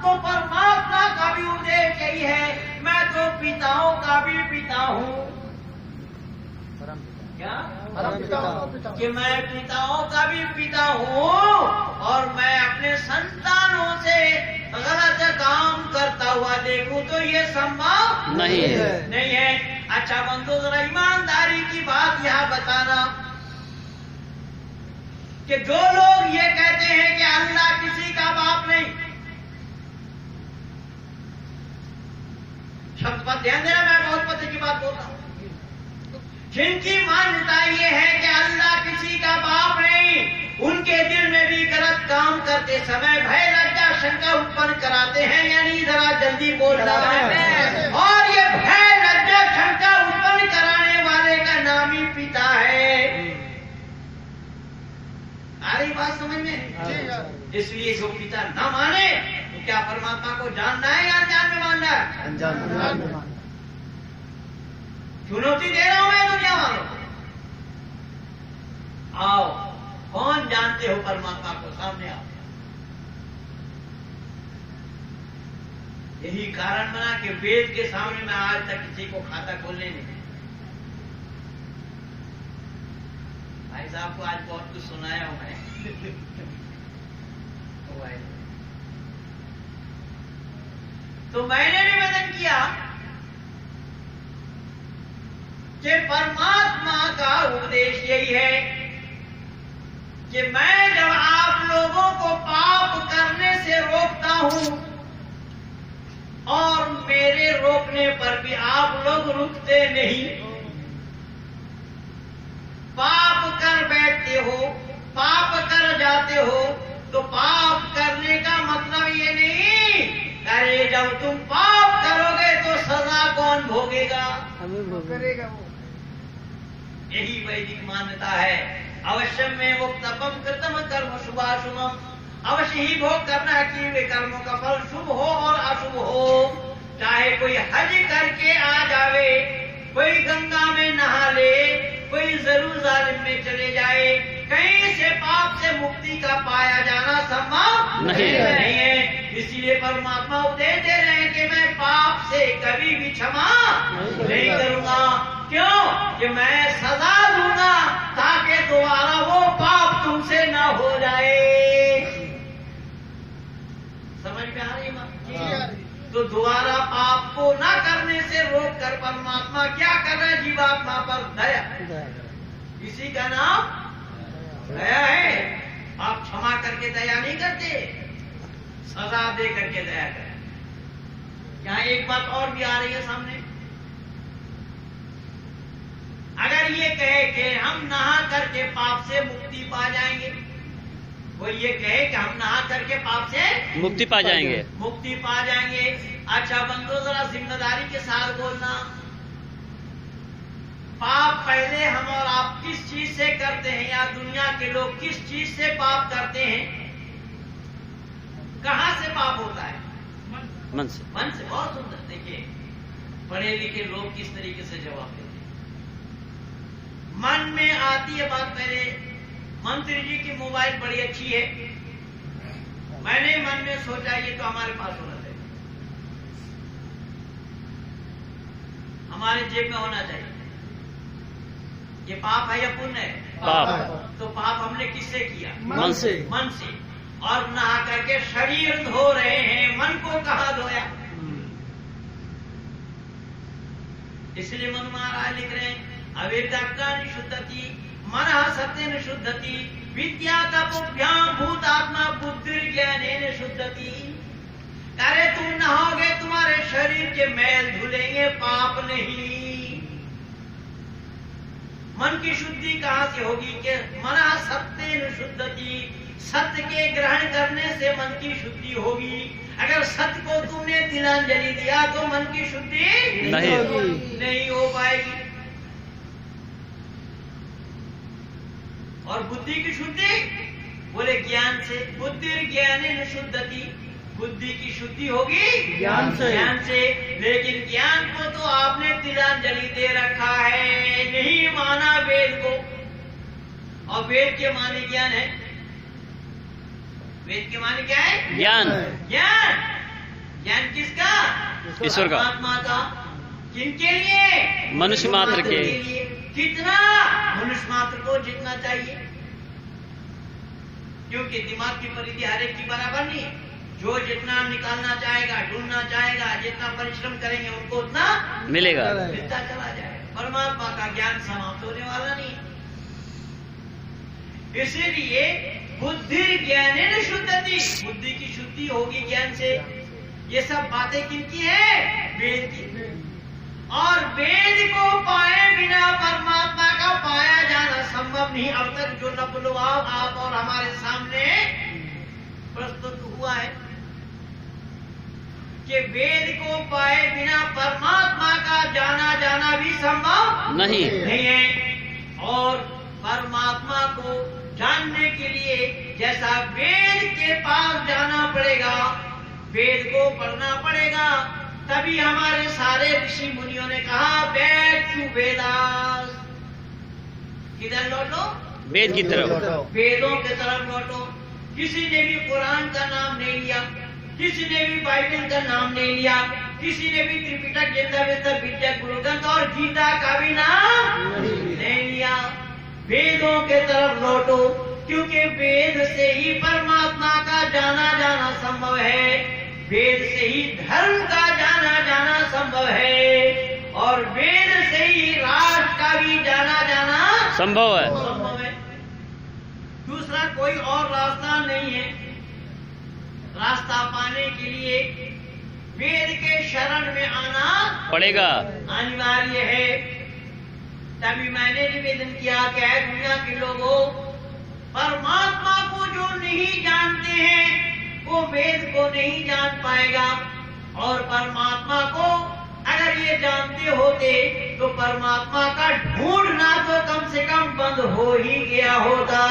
तो परमात्मा का भी उद्देश्य यही है, मैं तो पिताओं का भी पिता हूँ। क्या? कि मैं पिताओं का भी पिता हूँ और मैं अपने संतानों से गलत काम करता हुआ देखूं तो ये संभव नहीं है। नहीं है। अच्छा बंधु, जरा ईमानदारी की बात यहाँ बताना कि जो लोग ये कहते हैं कि अल्लाह किसी का बाप नहीं, शब्द पर ध्यान देना, मैं बहुत पते की बात बोल रहा हूं। जिनकी मान्यता ये है कि अल्लाह किसी का बाप नहीं, उनके दिल में भी गलत काम करते समय भय, लज्जा, शंका उत्पन्न कराते हैं। यानी जरा जल्दी बोलना है। और ये भय, लज्जा, शंका उत्पन्न कराने वाले का नाम ही पिता है। आ रही बात समझ में? इसलिए जो पिता न माने तो क्या परमात्मा को जानना है या अनजान में मानना है? अनजान में। चुनौती दे रहा हूं मैं दुनिया वालों को। आओ, कौन जानते हो परमात्मा को? सामने आओ। यही कारण बना कि वेद के सामने मैं आज तक किसी को खाता खोलने नहीं दिया। भाई साहब को आज बहुत कुछ सुनाया हूं मैं। तो मैंने निवेदन किया कि परमात्मा का उपदेश यही है कि मैं जब आप लोगों को पाप करने से रोकता हूं और मेरे रोकने पर भी आप लोग रुकते नहीं, पाप कर बैठते हो, पाप कर जाते हो। तो पाप करने का मतलब ये नहीं, अरे जब तुम पाप करोगे तो सजा कौन भोगेगा? हमें करेगा वो। यही वैदिक मान्यता है। अवश्य में वो तपम कृतम कर्म शुभाशुभम, अवश्य ही भोग करना है कि वे कर्मों का फल शुभ हो और अशुभ हो। चाहे कोई हज करके आ जावे, कोई गंगा में नहा ले, कोई जेरूसलम में चले जाए, कहीं से पाप से मुक्ति का पाया जाना संभव नहीं है। इसीलिए परमात्मा उपदेश दे रहे हैं कि मैं पाप से कभी भी क्षमा नहीं करूंगा। क्यों? कि मैं सजा दूंगा ताकि दोबारा वो पाप तुमसे न हो जाए। समझ में आ रही बात? तो दोबारा पाप को ना करने से रोक कर परमात्मा क्या कर रहे हैं? जीवात्मा पर दया, इसी का नाम दया है। आप क्षमा करके दया नहीं करते, सजा दे करके दया करें। यहाँ एक बात और भी आ रही है सामने। अगर ये कहे कि हम नहा करके पाप से मुक्ति पा जाएंगे, कोई ये कहे कि हम नहा करके पाप से मुक्ति पा जाएंगे, मुक्ति पा जाएंगे। अच्छा बंदो, जरा जिम्मेदारी के साथ बोलना, पाप पहले हम और आप किस चीज से करते हैं, या दुनिया के लोग किस चीज से पाप करते हैं? कहां से पाप होता है? मन से। मन से। बहुत सुंदर। देखिए पढ़े लिखे लोग किस तरीके से जवाब देते हैं। मन में आती है बात। पहले मंत्री जी की मोबाइल बड़ी अच्छी है, मैंने मन में सोचा ये तो हमारे पास होना चाहिए, हमारे जेब में होना चाहिए। ये पाप है या पुण्य है? पाप। तो पाप हमने किससे किया? मन से। मन से। और नहा करके शरीर धो रहे हैं, मन को कहां धोया? इसलिए मन महाराज लिख रहे हैं, अविद्या निशुद्धति मन सत्येन शुद्धति विद्या तपोभ्याम भूतात्मा बुद्धि ज्ञानेन शुद्धति। अरे तुम नहाओगे, तुम्हारे शरीर के मैल धुलेंगे, पाप नहीं। मन की शुद्धि कहां से होगी? कि मना सत्येन शुद्धति, सत्य के ग्रहण करने से मन की शुद्धि होगी। अगर सत्य को तुमने तिलांजलि दिया तो मन की शुद्धि नहीं हो पाएगी। और बुद्धि की शुद्धि बोले ज्ञान से, बुद्धि ज्ञानेन शुद्धति, बुद्धि की शुद्धि होगी ज्ञान से। लेकिन ज्ञान को तो आपने तिलांजलि दे रखा है, नहीं माना वेद को। और वेद के माने ज्ञान है, वेद के माने क्या है? ज्ञान। ज्ञान। ज्ञान किसका? ईश्वर का। परमात्मा का। किनके लिए? मनुष्य मात्र के लिए। कितना? मनुष्य मात्र को जितना चाहिए, क्योंकि दिमाग की परिधि हर एक की बराबर नहीं है। जो जितना निकालना चाहेगा, ढूंढना चाहेगा, जितना परिश्रम करेंगे उनको उतना मिलेगा। मिलता चला जाएगा। परमात्मा का ज्ञान समाप्त होने वाला नहीं। इसीलिए बुद्धि ज्ञानेन शुद्धति, बुद्धि की शुद्धि होगी ज्ञान से। ये सब बातें किनकी है? वेद की। और वेद को पाए बिना परमात्मा का पाया जाना संभव नहीं। अब तक जो नबलुआव आप और हमारे सामने प्रस्तुत हुआ है कि वेद को पाए बिना परमात्मा का जाना भी संभव नहीं है। और परमात्मा को जानने के लिए जैसा वेद के पास जाना पड़ेगा, वेद को पढ़ना पड़ेगा, तभी हमारे सारे ऋषि मुनियों ने कहा बैक टू वेदास। किधर लौटो? वेद की तरफ। वेदों की तरफ लौटो। किसी ने भी कुरान का नाम नहीं लिया, किसी ने भी बाइबल का नाम नहीं लिया, किसी ने भी त्रिपिटक जिंदा विद्या गुरु ग्रंथ और गीता का भी नाम नहीं लिया। वेदों के तरफ लौटो, क्योंकि वेद से ही परमात्मा का जाना संभव है, वेद से ही धर्म का जाना संभव है, और वेद से ही राष्ट्र का भी जाना संभव है। दूसरा कोई और रास्ता नहीं है। रास्ता पाने के लिए वेद के शरण में आना पड़ेगा। अनिवार्य है। तभी मैंने निवेदन किया कि ऐ दुनिया के लोगों, परमात्मा को जो नहीं जानते हैं वो वेद को नहीं जान पाएगा, और परमात्मा को अगर ये जानते होते तो परमात्मा का ढूंढना तो कम से कम बंद हो ही गया होता।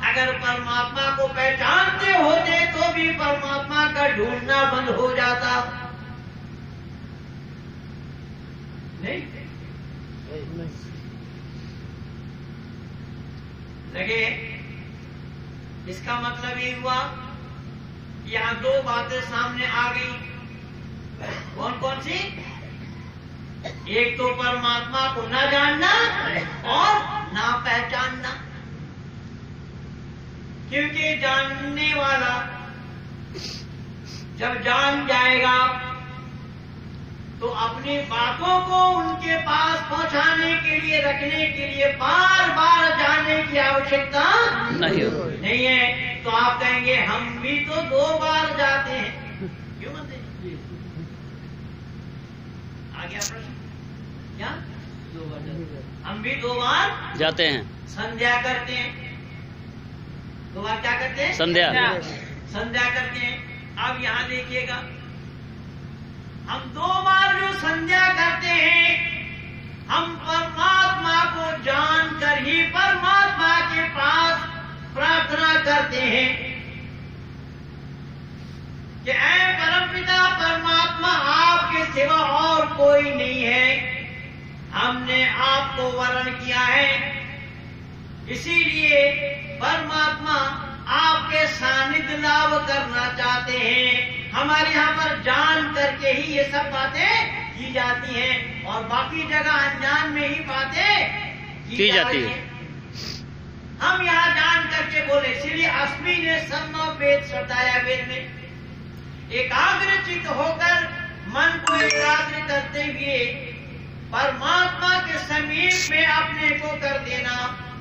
अगर परमात्मा को पहचानते होते तो भी परमात्मा का ढूंढना बंद हो जाता। नहीं लगे? इसका मतलब ये हुआ, यहां दो बातें सामने आ गई। कौन कौन सी? एक तो परमात्मा को न जानना और ना पहचानना, क्योंकि जानने वाला जब जान जाएगा तो अपनी बातों को उनके पास पहुंचाने के लिए, रखने के लिए बार बार जाने की आवश्यकता नहीं है। तो आप कहेंगे हम भी तो 2 बार जाते हैं, क्यों बोलते हैं? आ गया प्रश्न? क्या 2 बार जाते हैं? हम भी 2 बार जाते हैं। संध्या करते हैं। 2 बार क्या करते हैं? संध्या करते हैं। अब यहां देखिएगा, हम 2 बार जो संध्या करते हैं, हम परमात्मा को जानकर ही परमात्मा के पास प्रार्थना करते हैं कि ऐ परमपिता परमात्मा, आपके सिवा और कोई नहीं है। हमने आपको वरण किया है, इसीलिए परमात्मा आपके सानिध्य लाभ करना चाहते हैं। हमारे यहाँ पर जान करके ही ये सब बातें की जाती हैं, और बाकी जगह अनजान में ही बातें की जाती हैं। हम यहाँ जान करके बोले, इसलिए अस्मि ने सम्म वेद बताया। वेद में एकाग्रचित होकर मन को एकाग्र करते हुए परमात्मा के समीप में अपने को कर देना,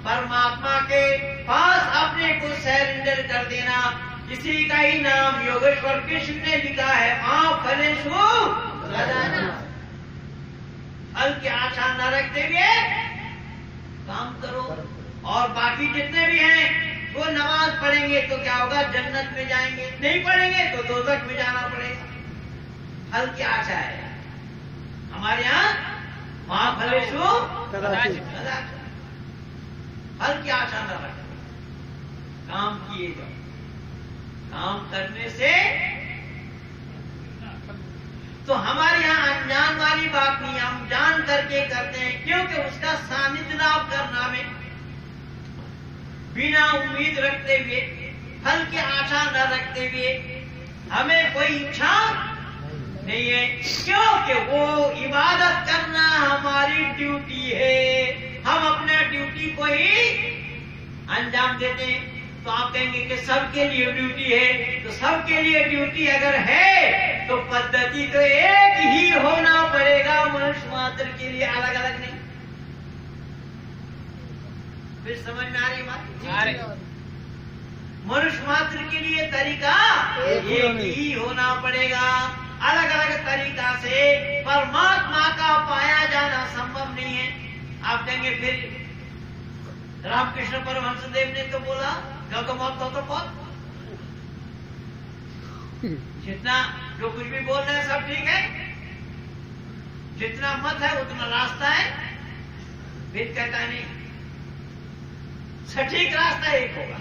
परमात्मा के पास अपने को सरेंडर कर देना, इसी का ही नाम योगेश्वर कृष्ण ने लिखा है, आप फलेषु प्रधानः। फल की आशा न रखते हुए काम करो। और बाकी जितने भी हैं वो नमाज पढ़ेंगे तो क्या होगा? जन्नत में जाएंगे, नहीं पढ़ेंगे तो दोजख में जाना पड़ेगा। फल की आशा है हमारे यहाँ, वहां फलेषु प्रधानः। फल की आशा न रखें, काम किए जाओ। काम करने से तो हमारे यहाँ अनजान वाली बात नहीं, हम जान करके करते हैं, क्योंकि उसका सानिध्य लाभ करना में बिना उम्मीद रखते हुए, फल की आशा न रखते हुए हमें कोई इच्छा नहीं है, क्योंकि वो इबादत करना हमारी ड्यूटी है। हम अपने ड्यूटी को ही अंजाम देते हैं। तो आप कहेंगे कि सबके लिए ड्यूटी है, तो सबके लिए ड्यूटी अगर है तो पद्धति तो एक ही होना पड़ेगा, मनुष्य मात्र के लिए अलग अलग नहीं। फिर समझ में आ रही बात? मनुष्य मात्र के लिए तरीका एक ही होना पड़ेगा, अलग अलग तरीका से परमात्मा का पाया जाना संभव नहीं है। आप कहेंगे फिर रामकृष्ण परमहंस देव ने तो बोला तो मत तो बहुत, जितना जो कुछ भी बोल रहे हैं सब ठीक है, जितना मत है उतना रास्ता है। वेद कहता है नहीं, सटीक रास्ता एक होगा,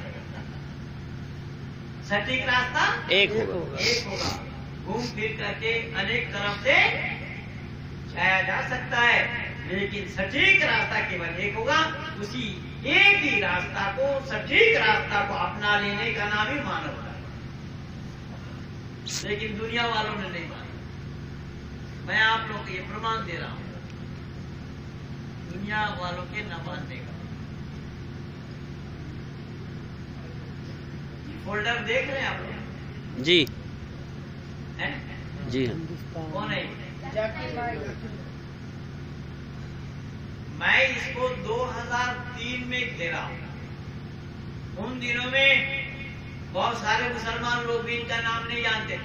सटीक रास्ता एक होगा। घूम फिर करके अनेक तरफ से जाया जा सकता है, लेकिन सटीक रास्ता केवल एक होगा। उसी एक ही रास्ता को, सटीक रास्ता को अपना लेने का नाम ही मानवता है। लेकिन दुनिया वालों ने नहीं माना। मैं आप लोगों को ये प्रमाण दे रहा हूं, दुनिया वालों के न मानने का। फोल्डर देख रहे हैं आप लोग? जी है? जी कौन है? मैं इसको 2003 में घेरा हूं। उन दिनों में बहुत सारे मुसलमान लोग भी इनका नाम नहीं जानते थे।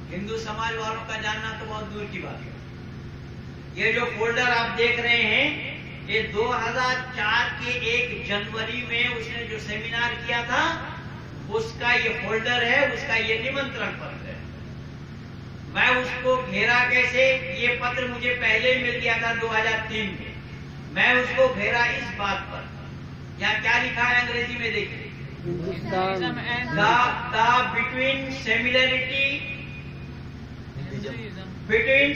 हिंदू समाज वालों का जानना तो बहुत दूर की बात है। ये जो फोल्डर आप देख रहे हैं, ये 2004 के 1 जनवरी में उसने जो सेमिनार किया था उसका ये फोल्डर है, उसका ये निमंत्रण पत्र है। मैं उसको घेरा कैसे, ये पत्र मुझे पहले ही मिल गया था 2003 में। मैं उसको घेरा इस बात पर, यहाँ क्या लिखा है अंग्रेजी में देखिए, between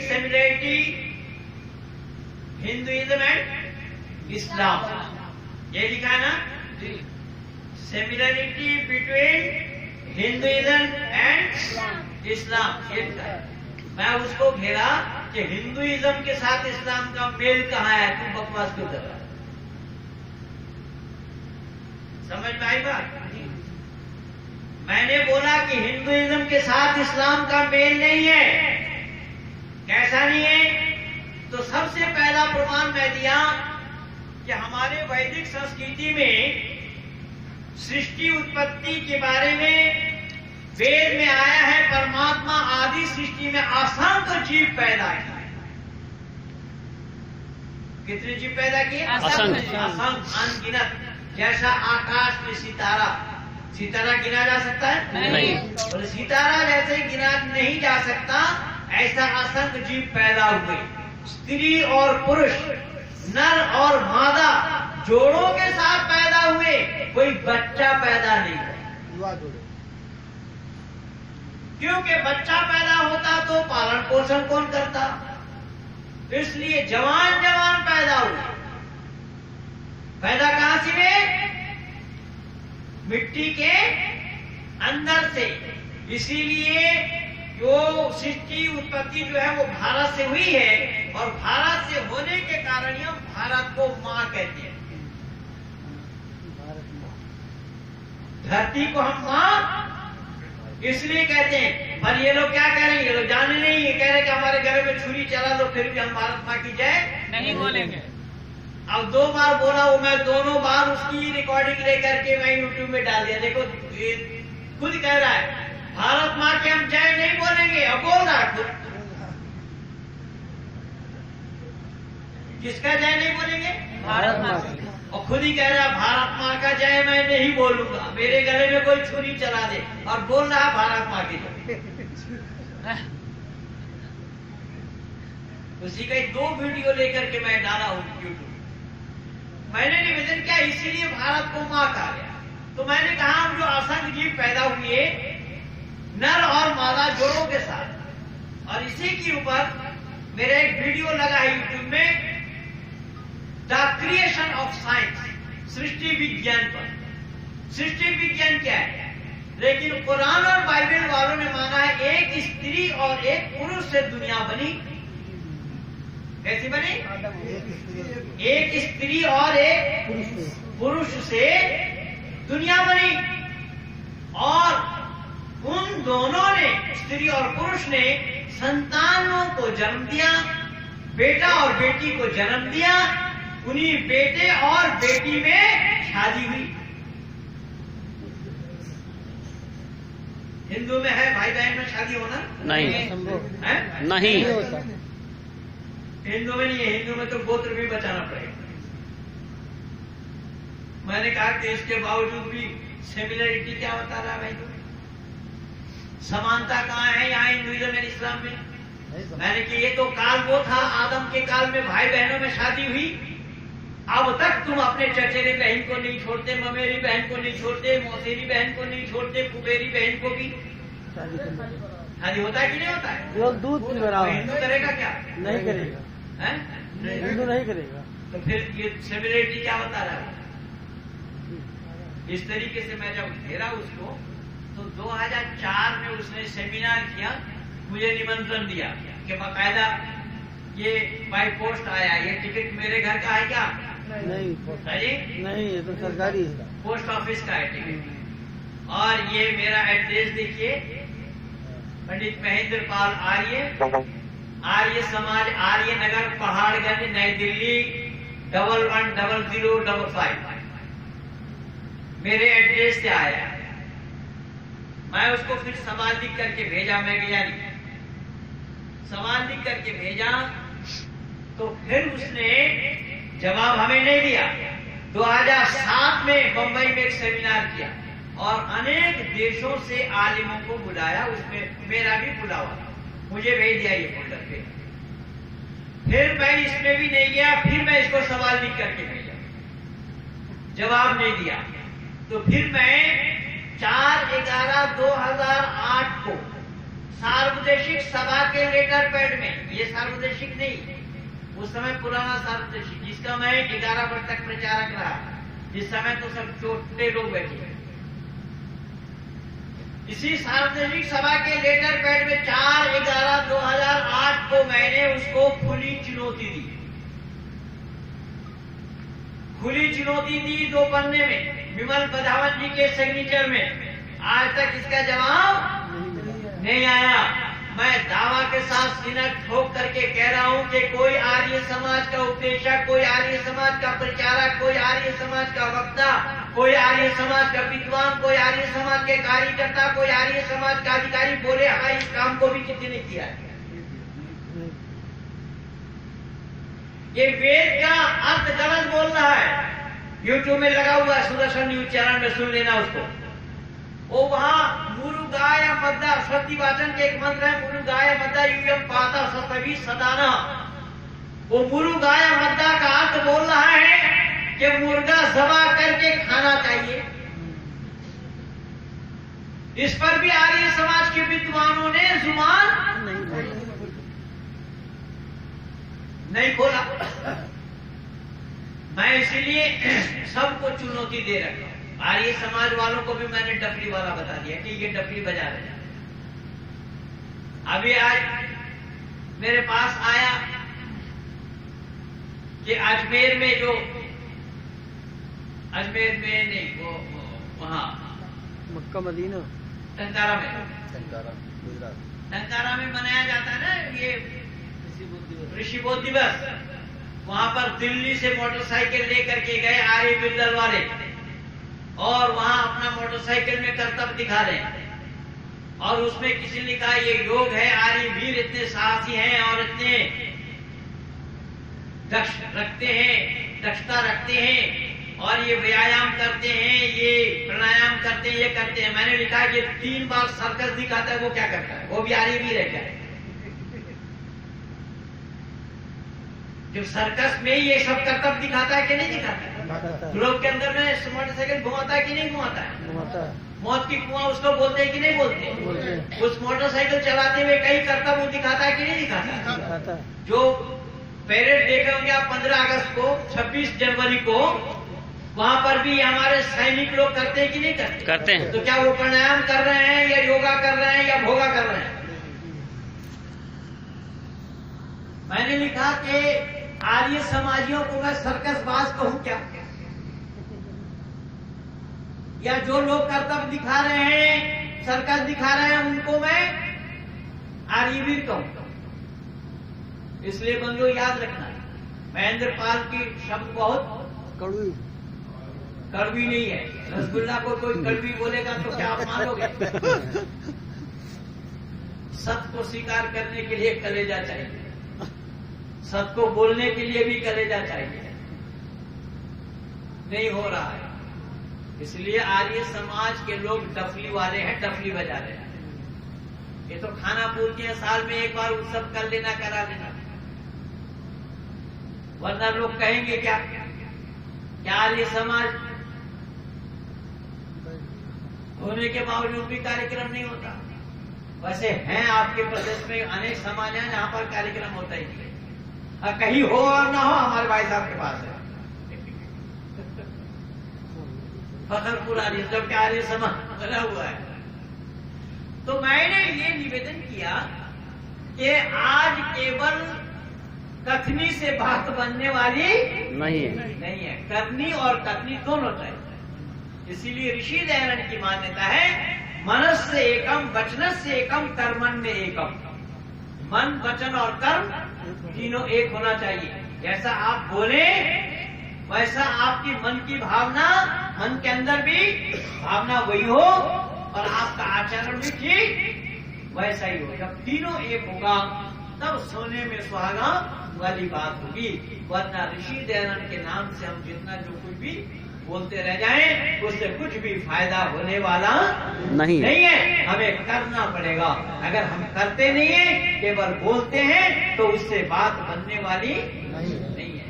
similarity Hinduism and Islam, ये लिखा है ना, similarity between Hinduism and Islam, ये लिखा है। मैं उसको घेरा कि हिंदुइज्म के साथ इस्लाम का मेल कहाँ है, तुम बकवास क्यों कर रहा है। समझ में आई बात? मैंने बोला कि हिंदुइज्म के साथ इस्लाम का मेल नहीं है। कैसा नहीं है? तो सबसे पहला प्रमाण मैं दिया कि हमारे वैदिक संस्कृति में सृष्टि उत्पत्ति के बारे में वेद में आया है, परमात्मा आदि सृष्टि में असंख्य जीव पैदा किए। कितने जीव पैदा किए? असंख्य। अनगिनत। जैसा आकाश में सितारा, सितारा गिना जा सकता है? नहीं। और सितारा जैसे गिना नहीं जा सकता, ऐसा असंख्य जीव पैदा हुए। स्त्री और पुरुष, नर और मादा जोड़ों के साथ पैदा हुए, कोई बच्चा पैदा नहीं हुआ। क्योंकि बच्चा पैदा होता तो पालन पोषण कौन करता? इसलिए जवान जवान पैदा हुए। पैदा कहां से हुए? मिट्टी के अंदर से। इसीलिए जो सृष्टि उत्पत्ति जो है वो भारत से हुई है, और भारत से होने के कारण ही हम भारत को मां कहते हैं। धरती को हम मां इसलिए कहते हैं। पर ये लोग क्या कह रहे हैं, ये लोग जाने नहीं, ये कह रहे हैं कि हमारे घर में छुरी चला तो फिर भी हम भारत मां की जय नहीं बोलेंगे। अब 2 बार बोला वो, मैं दोनों बार उसकी रिकॉर्डिंग लेकर के मैं यूट्यूब में डाल दिया। देखो ये खुद कह रहा है भारत मां के हम जय नहीं बोलेंगे। अब बोल रहा है खुद, किसका जय नहीं बोलेंगे? भारत मां। और खुद ही कह रहा है भारत मां का जय मैं नहीं बोलूंगा। मेरे गले में कोई छुरी चला दे, और बोल रहा है भारत मां की जय। उसी का 2 वीडियो लेकर के मैं डाला हूं यूट्यूब। मैंने निवेदन किया इसीलिए भारत को मां कहा गया। तो मैंने कहा हम जो असंख्य जीव पैदा हुए नर और मादा जोड़ों के साथ, और इसी के ऊपर मेरा एक वीडियो लगा है यूट्यूब में, द क्रिएशन ऑफ साइंस, सृष्टि विज्ञान पर। सृष्टि विज्ञान क्या है? लेकिन कुरान और बाइबल वालों ने माना है एक स्त्री और एक पुरुष से दुनिया बनी। कैसी बनी? एक स्त्री और एक पुरुष से दुनिया बनी, और उन दोनों ने, स्त्री और पुरुष ने, संतानों को जन्म दिया, बेटा और बेटी को जन्म दिया। उन्हीं बेटे और बेटी में शादी हुई। हिंदू में है भाई बहन में शादी होना? नहीं। है? नहीं। हिंदू में नहीं है। हिंदू में तो गोत्र भी बचाना पड़ेगा। मैंने कहा कि इसके बावजूद भी सिमिलरिटी क्या बता रहा है भाई? समानता कहाँ है यहाँ हिंदुइज्म और इस्लाम में? मैंने कि ये तो काल वो था, आदम के काल में भाई बहनों में शादी हुई। अब तक तुम अपने चचेरी बहन को नहीं छोड़ते, ममेरी बहन को नहीं छोड़ते, मौसेरी बहन को नहीं छोड़ते, फुफेरी बहन को भी शादी होता है कि नहीं होता है? लोग दूध पी रहा है। हिंदू करेगा क्या? नहीं करेगा, हिंदू नहीं करेगा। तो फिर ये सिमिलरिटी क्या बता रहा है? इस तरीके से मैं जब घेरा उसको, तो 2004 में उसने सेमिनार किया, मुझे निमंत्रण दिया कि बाकायदा ये बाई पोस्ट आया। ये टिकट मेरे घर का है क्या? नहीं, नहीं, ये तो सरकारी है, पोस्ट ऑफिस का है टिकट। और ये मेरा एड्रेस देखिए, पंडित महेंद्र पाल आर्य समाज, आर्य नगर, पहाड़गंज, नई दिल्ली 110055। मेरे एड्रेस से आया। मैं उसको फिर सवाल लिख करके भेजा, मैं गया नहीं। सवाल लिख करके भेजा, तो फिर उसने जवाब हमें नहीं दिया। 2007 में बंबई में एक सेमिनार किया और अनेक देशों से आलिमों को बुलाया, उसमें मेरा भी बुलावा था, मुझे भेज दिया ये फोल्डर पे। फिर मैं इसमें भी नहीं गया, फिर मैं इसको सवाल लिख करके भेजा, जवाब नहीं दिया। तो फिर मैं 4/11/2008 को सार्वदेशिक सभा के लेटर पैड में, ये सार्वदेशिक नहीं, उस समय पुराना सार्वदेशिक, जिसका मैं 11 वर्ष तक प्रचारक रहा, जिस समय तो सब छोटे लोग बैठे, इसी सार्वजनिक सभा के लेटर पैड में 4/11/2008 को मैंने उसको खुली चुनौती दी। खुली चुनौती दी 2 पन्ने में, विमल बधावन जी के सिग्नेचर में। आज तक इसका जवाब नहीं आया। मैं दावा के साथ सीना ठोक करके कह रहा हूं कि कोई आर्य समाज का उपदेशक, कोई आर्य समाज का प्रचारक, कोई आर्य समाज का वक्ता, कोई आर्य समाज का विद्वान, कोई आर्य समाज के कार्यकर्ता, कोई आर्य समाज का अधिकारी बोले हाँ इस काम को भी किसी ने किया है। ये वेद का अर्थ गलत बोल रहा है, यूट्यूब में लगा हुआ है, सुदर्शन न्यूज चैनल में सुन लेना उसको। वो वहां मुरुगाय मद्दा, सती वाचन के एक मंत्र है, मुरुगाय मद्दा यूयम पाता सतवी सदाना। वो मुरुगाय मद्दा का अर्थ बोल रहा है कि मुर्गा ज़बा करके खाना चाहिए। इस पर भी आर्य समाज के विद्वानों ने जुबान नहीं खोला। मैं इसीलिए सबको चुनौती दे रखा हूं। आर्य समाज वालों को भी मैंने डफली वाला बता दिया कि ये डफली बजा रहे हैं। अभी आज मेरे पास आया कि अजमेर में जो, अजमेर में नहीं, वो वहां मक्का मदीना, टंकारा में, गुजरात, टंकारा में मनाया जाता है ना ये ऋषि बोध दिवस। वहां पर दिल्ली से मोटरसाइकिल लेकर के गए आर्य बिल्डर वाले और वहां अपना मोटरसाइकिल में करतब दिखा रहे हैं। और उसमें किसी ने कहा ये लोग है आर्य वीर, इतने साहसी हैं और इतने दक्षता रखते हैं और ये व्यायाम करते हैं, ये प्राणायाम करते हैं, ये करते हैं। मैंने लिखा कि 3 बार सर्कस दिखाता है, वो क्या करता है? वो भी आर्य वीर है क्या? जो सर्कस में ये सब करतब दिखाता है कि नहीं दिखाता है? ग्लोब के अंदर में मोटरसाइकिल घुमाता है कि नहीं घुमाता है? मौत की कुआं उसको बोलते हैं कि नहीं बोलते? उस मोटरसाइकिल चलाते हुए कई करतब वो दिखाता है कि नहीं दिखाता? जो परेड देखे होंगे आप 15 अगस्त को, 26 जनवरी को, वहां पर भी हमारे सैनिक लोग करते हैं कि नहीं करते? करते हैं। तो क्या वो प्राणायाम कर रहे हैं या योगा कर रहे हैं या भोगा कर रहे हैं? मैंने लिखा कि आर्य समाजियों को मैं सर्कसबाज कहूं क्या? या जो लोग करतब दिखा रहे हैं, सर्कस दिखा रहे हैं, उनको मैं आर्यवीर कहूं? इसलिए बंधुओं याद रखना, महेंद्र पाल की शब्द बहुत कड़वी नहीं है। रसगुल्ला को कोई कड़वी बोलेगा तो क्या आप मानोगे? सत्य को स्वीकार करने के लिए कलेजा चाहिए, सत्य को बोलने के लिए भी कलेजा चाहिए। नहीं हो रहा है, इसलिए आर्य समाज के लोग डफली वाले हैं, डफली बजा रहे हैं। ये तो खाना पूर्ति है, साल में एक बार उत्सव कर लेना, करा लेना, वरना लोग कहेंगे क्या आर्य समाज होने के बावजूद भी कार्यक्रम नहीं होता। वैसे हैं आपके प्रदेश में अनेक समाज हैं जहां पर कार्यक्रम होता ही नहीं, कहीं हो और ना हो, हमारे भाई साहब के पास है फखरपुर आर्य, जबकि आर्य समाज बना हुआ है। तो मैंने ये निवेदन किया कि आज केवल कथनी से बात बनने वाली नहीं है, करनी और कथनी दोनों चाहिए। इसीलिए ऋषि दयानंद की मान्यता है, मनस्य एकम वचनस्य एकम कर्मण्य एकम। मन, वचन और कर्म तीनों एक होना चाहिए। जैसा आप बोले वैसा आपकी मन की भावना, मन के अंदर भी भावना वही हो और आपका आचरण भी ठीक वैसा ही हो। जब तीनों एक होगा तब सोने में सुहागा वाली बात होगी। वरना ऋषि दयानंद के नाम से हम जितना जो कुछ भी बोलते रह जाएं, उससे कुछ भी फायदा होने वाला नहीं है। हमें करना पड़ेगा। अगर हम करते नहीं है, केवल बोलते हैं, तो उससे बात बनने वाली नहीं है।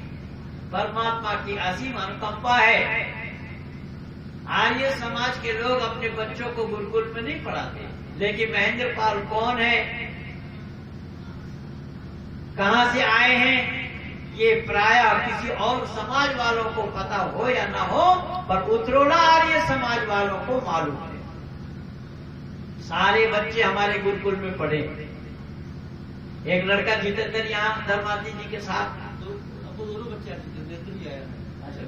परमात्मा की असीम अनुकंपा है। आर्य समाज के लोग अपने बच्चों को गुरुकुल में नहीं पढ़ाते, लेकिन महेंद्र पाल कौन है, कहां से आए हैं, ये प्रायः किसी और समाज वालों को पता हो या ना हो, पर उत्तरोला आर्य समाज वालों को मालूम है। सारे बच्चे हमारे गुरुकुल में पढ़े। एक लड़का जितेंद्र यहाँ धर्माजी जी के साथ, दोनों बच्चे जितेंद्र जी आया। अच्छा,